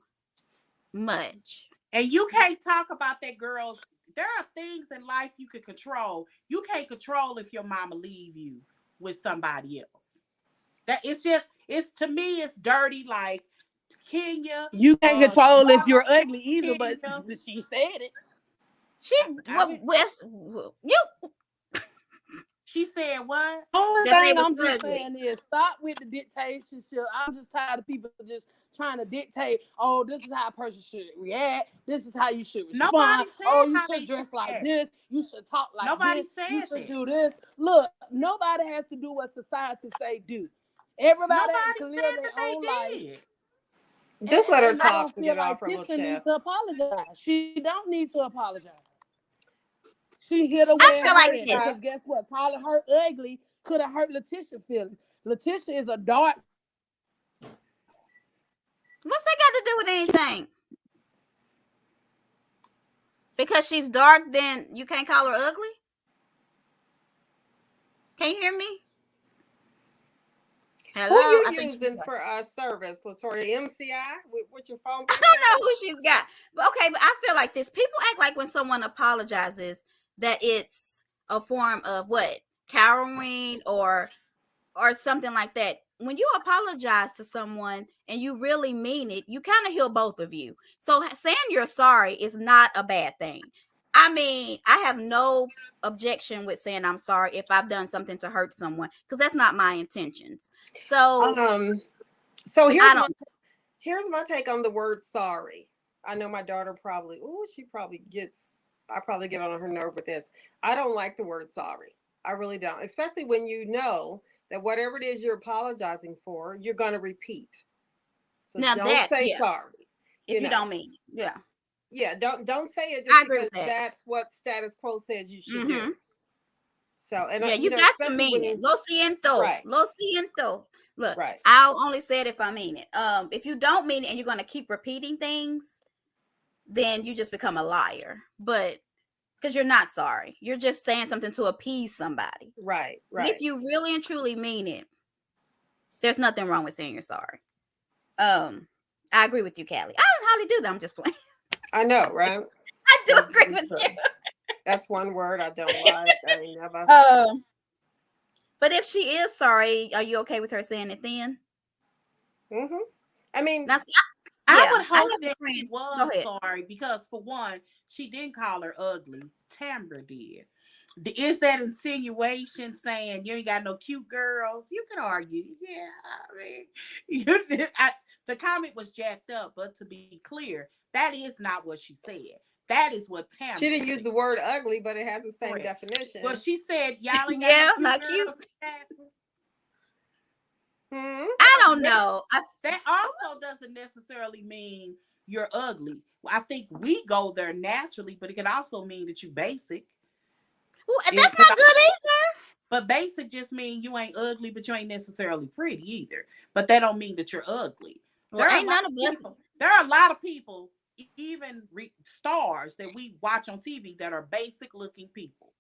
Speaker 1: much?
Speaker 3: And you can't talk about that, girls. There are things in life you can control. You can't control if your mama leave you with somebody else. That it's to me, it's dirty. Like Kenya,
Speaker 4: you can't control if you're ugly either. But she said it.
Speaker 3: She said what?
Speaker 4: Only thing I'm just saying is stop with the dictatorship. I'm just tired of people just trying to dictate. Oh, this is how a person should react. This is how you should respond.
Speaker 3: Nobody said
Speaker 4: you should dress like this. You should talk like this. You should do this. Look, nobody has to do what society say do. Everybody can live their own life.
Speaker 2: Just let her talk and get off her little chest.
Speaker 4: Needs to apologize. She don't need to apologize. She hit her way because guess what? Calling her ugly could have hurt Letitia's feelings. Letitia is a dark.
Speaker 1: What's that got to do with anything? Because she's dark, then you can't call her ugly? Can you hear me?
Speaker 2: Hello? Who you using for service, Latoria? MCI? With your phone?
Speaker 1: I don't know who she's got. But okay, but I feel like this. People act like when someone apologizes that it's a form of what? Cowering or something like that. When you apologize to someone and you really mean it, you kind of heal both of you. So saying you're sorry is not a bad thing. I mean, I have no objection with saying I'm sorry if I've done something to hurt someone because that's not my intentions. So,
Speaker 2: here's my take on the word sorry. I know my daughter I probably get on her nerve with this. I don't like the word sorry. I really don't, especially when you know that whatever it is you're apologizing for, you're going to repeat. So
Speaker 1: now
Speaker 2: don't say sorry.
Speaker 1: If you don't mean, yeah.
Speaker 2: Yeah, don't say it just because that's what status quo says you should do. So, and
Speaker 1: you got to mean it. Lo siento. Right. Lo siento. Look, I'll only say it if I mean it. If you don't mean it and you're going to keep repeating things, then you just become a liar. But because you're not sorry, you're just saying something to appease somebody.
Speaker 2: Right.
Speaker 1: But if you really and truly mean it, there's nothing wrong with saying you're sorry. I agree with you, Callie. I don't hardly do that. I'm just playing.
Speaker 2: I know, right?
Speaker 1: I do agree with you.
Speaker 2: That's one word I don't like. I ain't never.
Speaker 1: But if she is sorry, are you okay with her saying it then?
Speaker 2: Mm-hmm. I mean,
Speaker 3: I would hope that she was sorry because, for one, she didn't call her ugly. Tamra did. is that insinuation saying you ain't got no cute girls? You can argue. Yeah, I mean, the comment was jacked up, but to be clear, that is not what she said. That is what Tamara
Speaker 2: She didn't
Speaker 3: said.
Speaker 2: use the word ugly, but it has the same
Speaker 3: Correct. Well,
Speaker 2: definition.
Speaker 3: she said y'all ain't got no
Speaker 1: Yeah,
Speaker 3: cute
Speaker 1: not cute.
Speaker 3: girls.
Speaker 2: Hmm.
Speaker 1: I don't know.
Speaker 3: That also doesn't necessarily mean you're ugly. I think we go there naturally, but it can also mean that you basic.
Speaker 1: Well, that's
Speaker 3: It could,
Speaker 1: not good either.
Speaker 3: but basic just mean you ain't ugly, but you ain't necessarily pretty either. But that don't mean that you're ugly.
Speaker 1: Well,
Speaker 3: There are a
Speaker 1: ain't
Speaker 3: lot
Speaker 1: none
Speaker 3: of
Speaker 1: of us.
Speaker 3: people. There are a lot of people, even stars that we watch on TV that are basic looking people,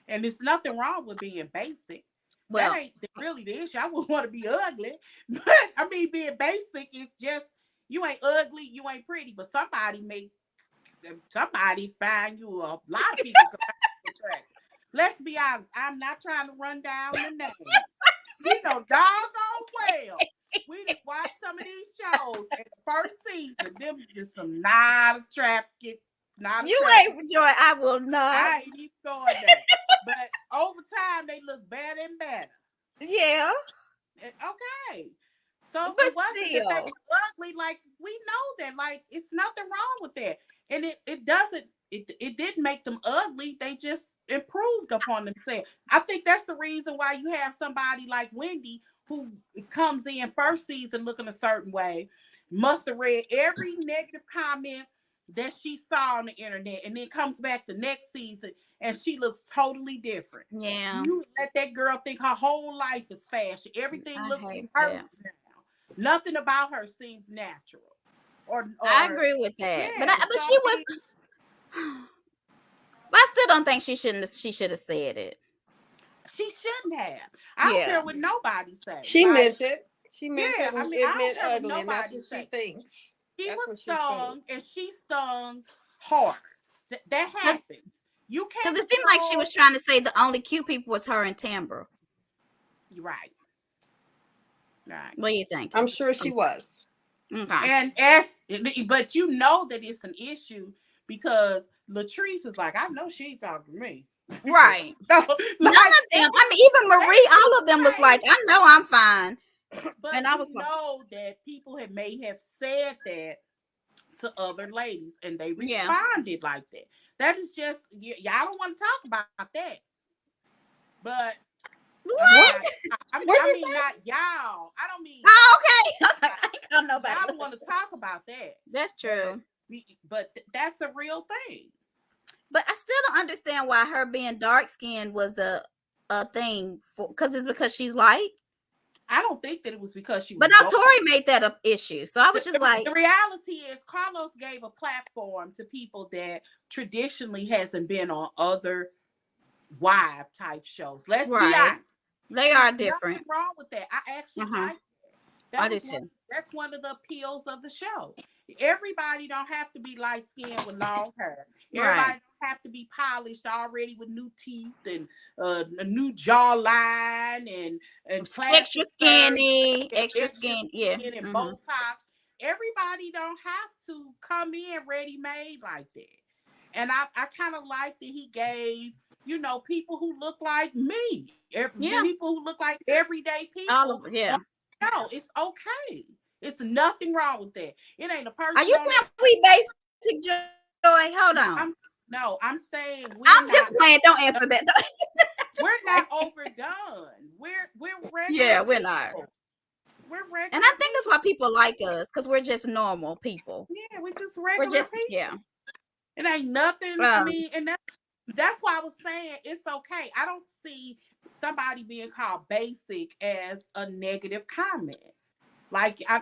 Speaker 3: and there's nothing wrong with being basic. That
Speaker 1: Well,
Speaker 3: ain't really the issue. I wouldn't want to be ugly, but I mean, being basic is just you ain't ugly, you ain't pretty, but somebody find you. A lot of people can find you attractive. Let's be honest. I'm not trying to run down the name. We know doggone well. We didn't watch some of these shows in the first season. Them just some not attractive, not
Speaker 1: you
Speaker 3: attractive.
Speaker 1: ain't Joy. I will not.
Speaker 3: I ain't even going there. But over time, they look better and better.
Speaker 1: Yeah,
Speaker 3: Okay. So
Speaker 1: but
Speaker 3: it wasn't that they
Speaker 1: still,
Speaker 3: were ugly. Like, we know that. Like, it's nothing wrong with that. And it doesn't, it didn't make them ugly. They just improved upon themselves. I think that's the reason why you have somebody like Wendy who comes in first season looking a certain way, must have read every negative comment that she saw on the internet, and then comes back the next season and she looks totally different.
Speaker 1: yeah,
Speaker 3: You let that girl think her whole life is fashion. Everything
Speaker 1: I
Speaker 3: looks
Speaker 1: hate that.
Speaker 3: rehearsed now. Nothing about her seems natural.
Speaker 1: I
Speaker 3: Or
Speaker 1: agree with that.
Speaker 3: yeah.
Speaker 1: But
Speaker 3: So
Speaker 1: she
Speaker 3: I
Speaker 1: was.
Speaker 3: mean,
Speaker 1: But I still don't think she shouldn't. She should have said it.
Speaker 3: she shouldn't have. I don't
Speaker 1: Yeah.
Speaker 3: care what nobody say.
Speaker 2: She
Speaker 3: Like,
Speaker 2: meant it. She meant
Speaker 3: yeah,
Speaker 2: it,
Speaker 3: I
Speaker 2: and
Speaker 3: mean, I
Speaker 2: it
Speaker 3: don't
Speaker 2: meant
Speaker 3: care what
Speaker 2: ugly, and that's
Speaker 3: nobody
Speaker 2: what she
Speaker 3: say.
Speaker 2: thinks.
Speaker 3: She
Speaker 2: That's
Speaker 3: was
Speaker 2: what she
Speaker 3: stung,
Speaker 2: thinks.
Speaker 3: and she stung hard. That happened. You
Speaker 1: Because
Speaker 3: can't
Speaker 1: it seemed like she
Speaker 3: control.
Speaker 1: was trying to say the only cute people was her and Tambra.
Speaker 3: Right. Right.
Speaker 1: What are you thinking?
Speaker 2: I'm sure she was.
Speaker 1: Okay.
Speaker 3: And but you know that it's an issue because Latrice was like, I know she ain't talking to me.
Speaker 1: Right.
Speaker 3: No,
Speaker 1: None
Speaker 3: like
Speaker 1: of them. I mean, even Marie, all of them was like, I know I'm fine.
Speaker 3: but
Speaker 1: And I
Speaker 3: you
Speaker 1: was like,
Speaker 3: know that people may have said that to other ladies and they
Speaker 1: yeah.
Speaker 3: responded like that. That is just y'all don't want to talk about that. But I mean,
Speaker 1: What?
Speaker 2: What? What'd
Speaker 3: I
Speaker 2: you
Speaker 3: mean,
Speaker 2: say?
Speaker 3: not y'all. I don't mean
Speaker 1: Oh,
Speaker 3: y'all.
Speaker 1: okay. I was like, I ain't call nobody.
Speaker 3: Y'all don't want to talk about that.
Speaker 1: That's true.
Speaker 3: But that's a real thing.
Speaker 1: But I still don't understand why her being dark skinned was a thing for because she's light.
Speaker 3: I don't think that it was because she
Speaker 1: But
Speaker 3: was
Speaker 1: now
Speaker 3: dark.
Speaker 1: Tori made that an issue. So I was just like,
Speaker 3: The reality is Carlos gave a platform to people that traditionally hasn't been on other wife type shows. Let's be
Speaker 1: right.
Speaker 3: honest.
Speaker 1: They
Speaker 3: It's
Speaker 1: are
Speaker 3: nothing
Speaker 1: different.
Speaker 3: wrong with that. I actually
Speaker 1: Uh-huh.
Speaker 3: like
Speaker 1: I
Speaker 3: that.
Speaker 1: do too.
Speaker 3: That's one of the appeals of the show. Everybody don't have to be light skinned with long hair.
Speaker 1: Right.
Speaker 3: Everybody don't have to be polished already with new teeth and a new jawline and
Speaker 1: Extra
Speaker 3: plastic surgery
Speaker 1: skinny,
Speaker 3: and
Speaker 1: extra
Speaker 3: extra
Speaker 1: skin. Yeah.
Speaker 3: skin and
Speaker 1: Mm-hmm.
Speaker 3: Botox. Everybody don't have to come in ready made like that. And I kind of like that he gave, people who look like me,
Speaker 1: Yeah.
Speaker 3: people who look like everyday
Speaker 1: All
Speaker 3: people.
Speaker 1: of yeah.
Speaker 3: No, it's okay. It's nothing wrong with that. It ain't a
Speaker 1: Are
Speaker 3: person
Speaker 1: you
Speaker 3: on that.
Speaker 1: saying we basic joy? Hold on.
Speaker 3: I'm no, I'm saying
Speaker 1: I'm just playing. Don't answer that.
Speaker 3: we're not overdone. We're regular
Speaker 1: Yeah, we're not.
Speaker 3: people. We're
Speaker 1: And
Speaker 3: regular
Speaker 1: I think that's
Speaker 3: people.
Speaker 1: why people like us, because we're just normal people.
Speaker 3: Yeah, we're just
Speaker 1: We're
Speaker 3: regular
Speaker 1: just
Speaker 3: people.
Speaker 1: yeah.
Speaker 3: It ain't nothing. I
Speaker 1: Um,
Speaker 3: mean, and that's why I was saying it's okay. I don't see somebody being called basic as a negative comment. Like I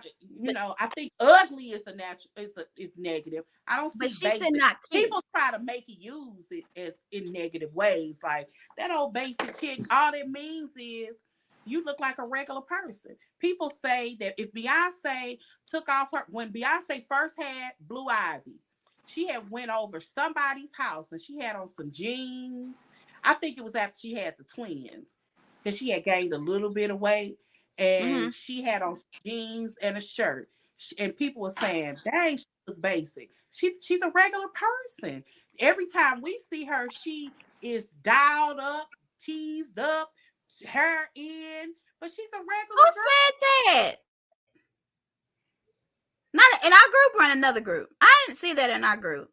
Speaker 3: think ugly is a natural is negative. I don't
Speaker 1: but
Speaker 3: see
Speaker 1: she said
Speaker 3: basic.
Speaker 1: not cute.
Speaker 3: People try to make you use it as in negative ways. Like that old basic chick, all it means is you look like a regular person. People say that if Beyonce took off her when Beyonce first had Blue Ivy, she had went over somebody's house and she had on some jeans. I think it was after she had the twins because she had gained a little bit of weight
Speaker 1: Mm-hmm.
Speaker 3: and she had on jeans and a shirt. And people were saying, dang, she look basic. She's a regular person. Every time we see her, she is dialed up, teased up, hair in, but she's a regular
Speaker 1: Who
Speaker 3: girl.
Speaker 1: said that? Not in our group or in another group. I didn't see that in our group.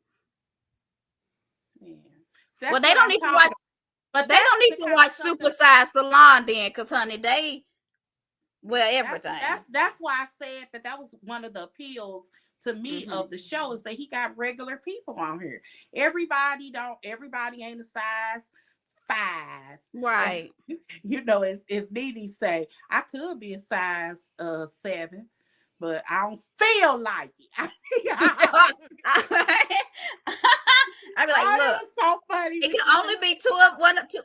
Speaker 3: Yeah.
Speaker 1: Well, they don't need to watch. But they don't need to watch Super Size Salon then, because honey, they everything.
Speaker 3: That's why I said that was one of the appeals to me of the show, is that he got regular people on here. Everybody ain't a size 5.
Speaker 1: Right.
Speaker 3: You know, as Dee say, I could be a size 7, but I don't feel like it.
Speaker 1: I'd be like, look,
Speaker 3: so funny.
Speaker 1: It can only be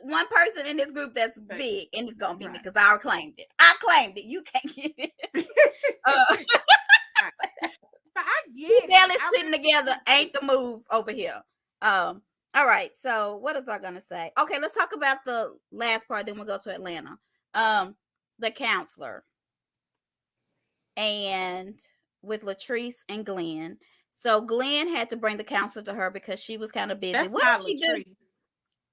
Speaker 1: one person in this group that's big, and it's gonna be me because I claimed it. You can't get it.
Speaker 3: So I get
Speaker 1: barely sitting together. Ain't the move over here. All right. So what is I gonna say? Okay, let's talk about the last part. Then we'll go to Atlanta. The counselor, and with Latrice and Glenn. So Glenn had to bring the counselor to her because she was kind of busy.
Speaker 3: That's
Speaker 1: what did she do?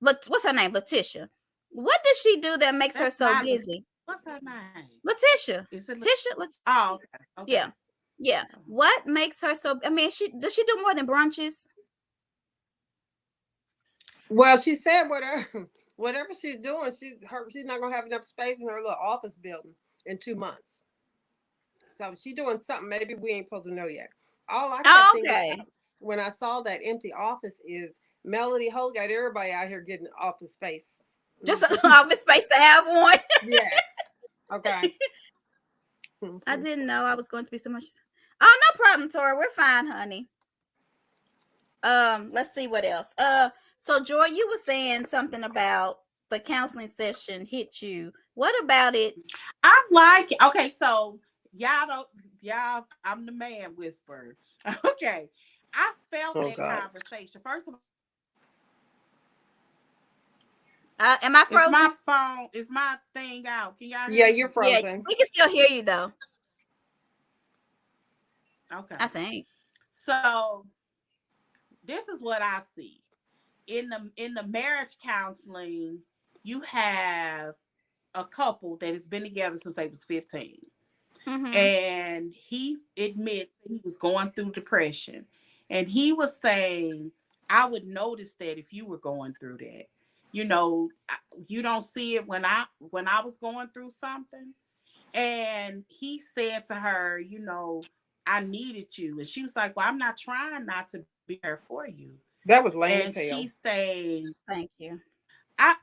Speaker 1: What's her name? Letitia. What does she do that makes her so busy?
Speaker 3: What's her name?
Speaker 1: Letitia.
Speaker 3: Is it
Speaker 1: Letitia?
Speaker 3: Oh, okay.
Speaker 1: Yeah. Yeah. What makes her so? I mean, does she do more than brunches?
Speaker 2: Well, she said whatever she's doing, she's not gonna have enough space in her little office building in 2 months. So she's doing something. Maybe we ain't supposed to know yet. All I kept thinking when I saw that empty office is Melody Holt got everybody out here getting office space.
Speaker 1: Just an office space to have one.
Speaker 2: Yes. Okay.
Speaker 1: I didn't know I was going to be so much. Oh, no problem, Tori. We're fine, honey. Let's see what else. So Joy, you were saying something about the counseling session hit you. What about it?
Speaker 3: I like it. Okay, so y'all, I'm the man whisperer. Okay. I felt that conversation. First of all,
Speaker 1: am I frozen?
Speaker 3: Is my phone, is my thing out? Can y'all hear me?
Speaker 2: Yeah, you're frozen.
Speaker 1: Yeah, we can still hear you though.
Speaker 3: Okay.
Speaker 1: I think.
Speaker 3: So this is what I see. In the marriage counseling, you have a couple that has been together since they was 15. And he admits he was going through depression. And he was saying, I would notice that if you were going through that. You know, you don't see it when I was going through something. And he said to her, you know, I needed you. And she was like, well, I'm not trying not to be there for you.
Speaker 2: That was lame as hell.
Speaker 3: And she's saying,
Speaker 1: thank you.
Speaker 3: I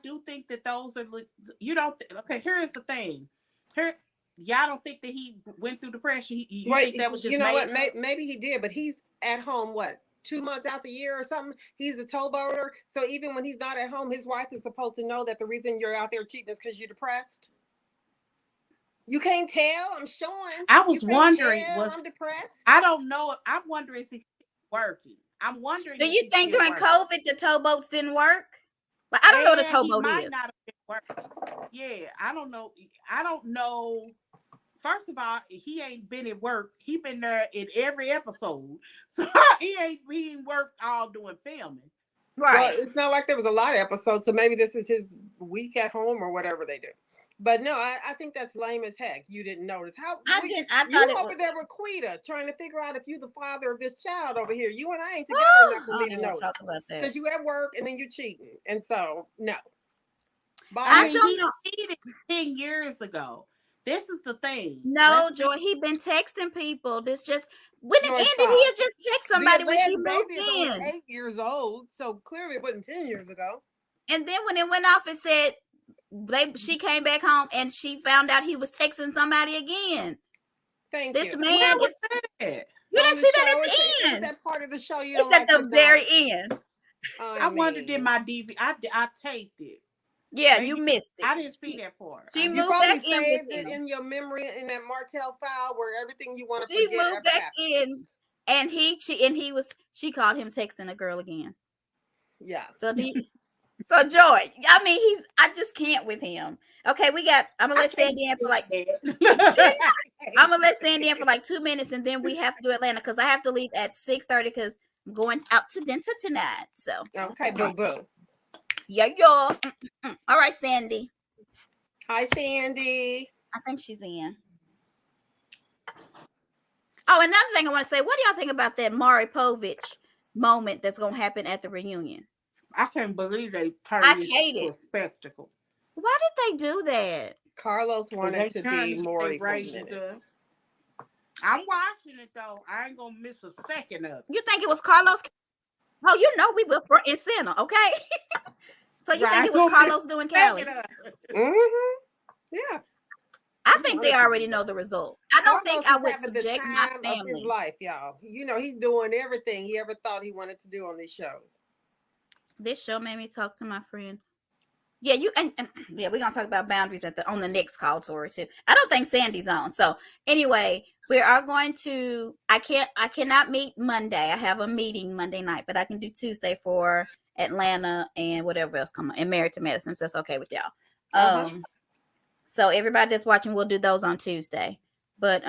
Speaker 3: do think that those are, you don't, okay, here's the thing. Y'all don't think that he went through depression? You think that was just,
Speaker 2: you know what? Maybe he did, but he's at home, 2 months out the year or something. He's a towboater. So even when he's not at home, his wife is supposed to know that the reason you're out there cheating is because you're depressed. You can't tell. I'm showing.
Speaker 3: I was wondering,
Speaker 2: I'm depressed.
Speaker 3: I don't know. I'm wondering if he's working. I'm wondering.
Speaker 1: Do you think during COVID the towboats didn't work? Like, I don't know what a towboat is.
Speaker 3: Not have been working. Yeah, I don't know. First of all, he ain't been at work. He been there in every episode, so he ain't worked all doing filming.
Speaker 2: Right. Well, it's not like there was a lot of episodes, so maybe this is his week at home or whatever they do. But no, I think that's lame as heck. You didn't notice how you over there with Quita trying to figure out if you're the father of this child over here. You and I ain't together enough for me to notice. Talk about that because you at work and then you cheating, and so no.
Speaker 3: I don't know. He cheated 10 years ago. This is the thing.
Speaker 1: No, Joy, he been texting people. This just when it ended, he had just text somebody when she moved in.
Speaker 2: 8 years old, so clearly it wasn't 10 years ago.
Speaker 1: And then when it went off, it said she came back home and she found out he was texting somebody again.
Speaker 2: Thank
Speaker 1: this
Speaker 2: you.
Speaker 1: Man
Speaker 3: you
Speaker 1: didn't see that at the end.
Speaker 2: That part of the show you
Speaker 1: it's
Speaker 2: don't
Speaker 1: at the very end.
Speaker 3: I wondered in my DVD. I taped it.
Speaker 1: Yeah, you missed it.
Speaker 3: I didn't see that part.
Speaker 2: You probably saved it in your memory in that Martell file where everything you want to forget. She moved back in,
Speaker 1: and she called him texting a girl again.
Speaker 2: Yeah.
Speaker 1: So Joy, I mean, I just can't with him. Okay, I'm gonna let Sandy in for I'm gonna let Sandy in for 2 minutes, and then we have to do Atlanta because I have to leave at 6:30 because I'm going out to dinner tonight. So
Speaker 2: okay, boo boo.
Speaker 1: Yeah, y'all. All right, Sandy.
Speaker 2: Hi, Sandy.
Speaker 1: I think she's in. Oh, another thing I want to say, what do y'all think about that Maury Povich moment that's going to happen at the reunion?
Speaker 3: I can't believe they
Speaker 1: I
Speaker 3: turned this
Speaker 1: hate
Speaker 3: into
Speaker 1: it.
Speaker 3: a spectacle.
Speaker 1: Why did they do that?
Speaker 2: Carlos wanted
Speaker 3: They
Speaker 2: to
Speaker 3: trying
Speaker 2: be
Speaker 3: to get
Speaker 2: Maury
Speaker 3: their
Speaker 2: for a
Speaker 3: ratings
Speaker 2: minute.
Speaker 3: up. I'm watching it though. I ain't gonna miss a second of it.
Speaker 1: You think it was Carlos? Oh, you know we were front and center, okay? So you think it was Carlos doing Cali?
Speaker 2: Mm-hmm. Yeah.
Speaker 1: I think they already know the results. I don't think
Speaker 2: Carlos
Speaker 1: I
Speaker 2: is
Speaker 1: would
Speaker 2: having the
Speaker 1: subject my
Speaker 2: time of his
Speaker 1: family.
Speaker 2: life, y'all. You know, he's doing everything he ever thought he wanted to do on these shows.
Speaker 1: This show made me talk to my friend. Yeah, you and yeah, we're gonna talk about boundaries on the next call, Tori, too. I don't think Sandy's on. So anyway, we are going to I cannot meet Monday. I have a meeting Monday night, but I can do Tuesday for Atlanta and whatever else come on and Married to Medicine, so that's okay with y'all. So everybody that's watching, we'll do those on Tuesday. But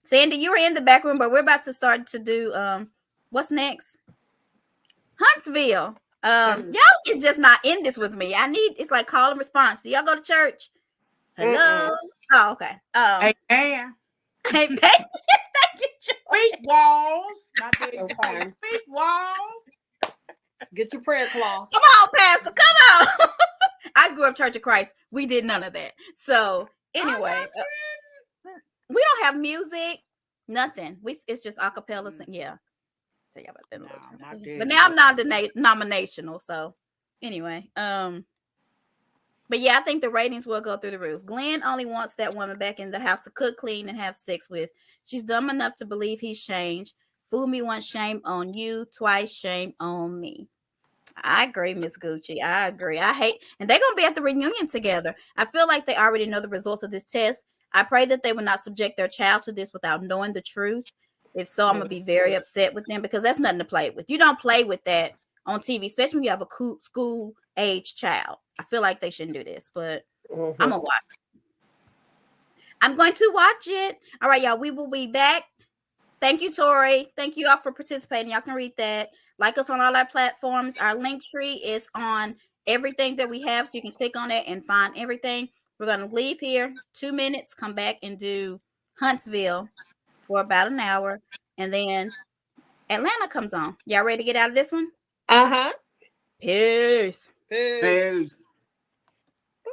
Speaker 1: Sandy, you were in the back room, but we're about to start to do what's next? Huntsville. Y'all is just not in this with me. It's like call and response. Do y'all go to church? Hello. Oh, okay.
Speaker 3: Amen.
Speaker 1: Thank you,
Speaker 3: Speak walls. My daddy said, speak walls.
Speaker 2: Get your prayer cloth.
Speaker 1: Come on, Pastor. Come on. I grew up Church of Christ. We did none of that. So anyway, we don't have music. Nothing. It's just acapella. Yeah. Tell you about that. No, but now I'm not nominational. So anyway, but yeah, I think the ratings will go through the roof. Glenn only wants that woman back in the house to cook, clean, and have sex with. She's dumb enough to believe he's changed. Fool me once, shame on you. Twice, shame on me. I agree, Miss Gucci. I agree. I hate, and they're gonna be at the reunion together. I feel like they already know the results of this test. I pray that they will not subject their child to this without knowing the truth. If so, I'm gonna be very upset with them because that's nothing to play with. You don't play with that on TV, especially when you have a school age child. I feel like they shouldn't do this, but I'm gonna watch. I'm going to watch it. All right, y'all. We will be back. Thank you, Tori. Thank you all for participating. Y'all can read that. Like us on all our platforms. Our link tree is on everything that we have, so you can click on it and find everything. We're going to leave here 2 minutes, come back and do Huntsville for about an hour, and then Atlanta comes on. Y'all ready to get out of this one?
Speaker 2: Uh-huh.
Speaker 1: Peace.
Speaker 2: Peace.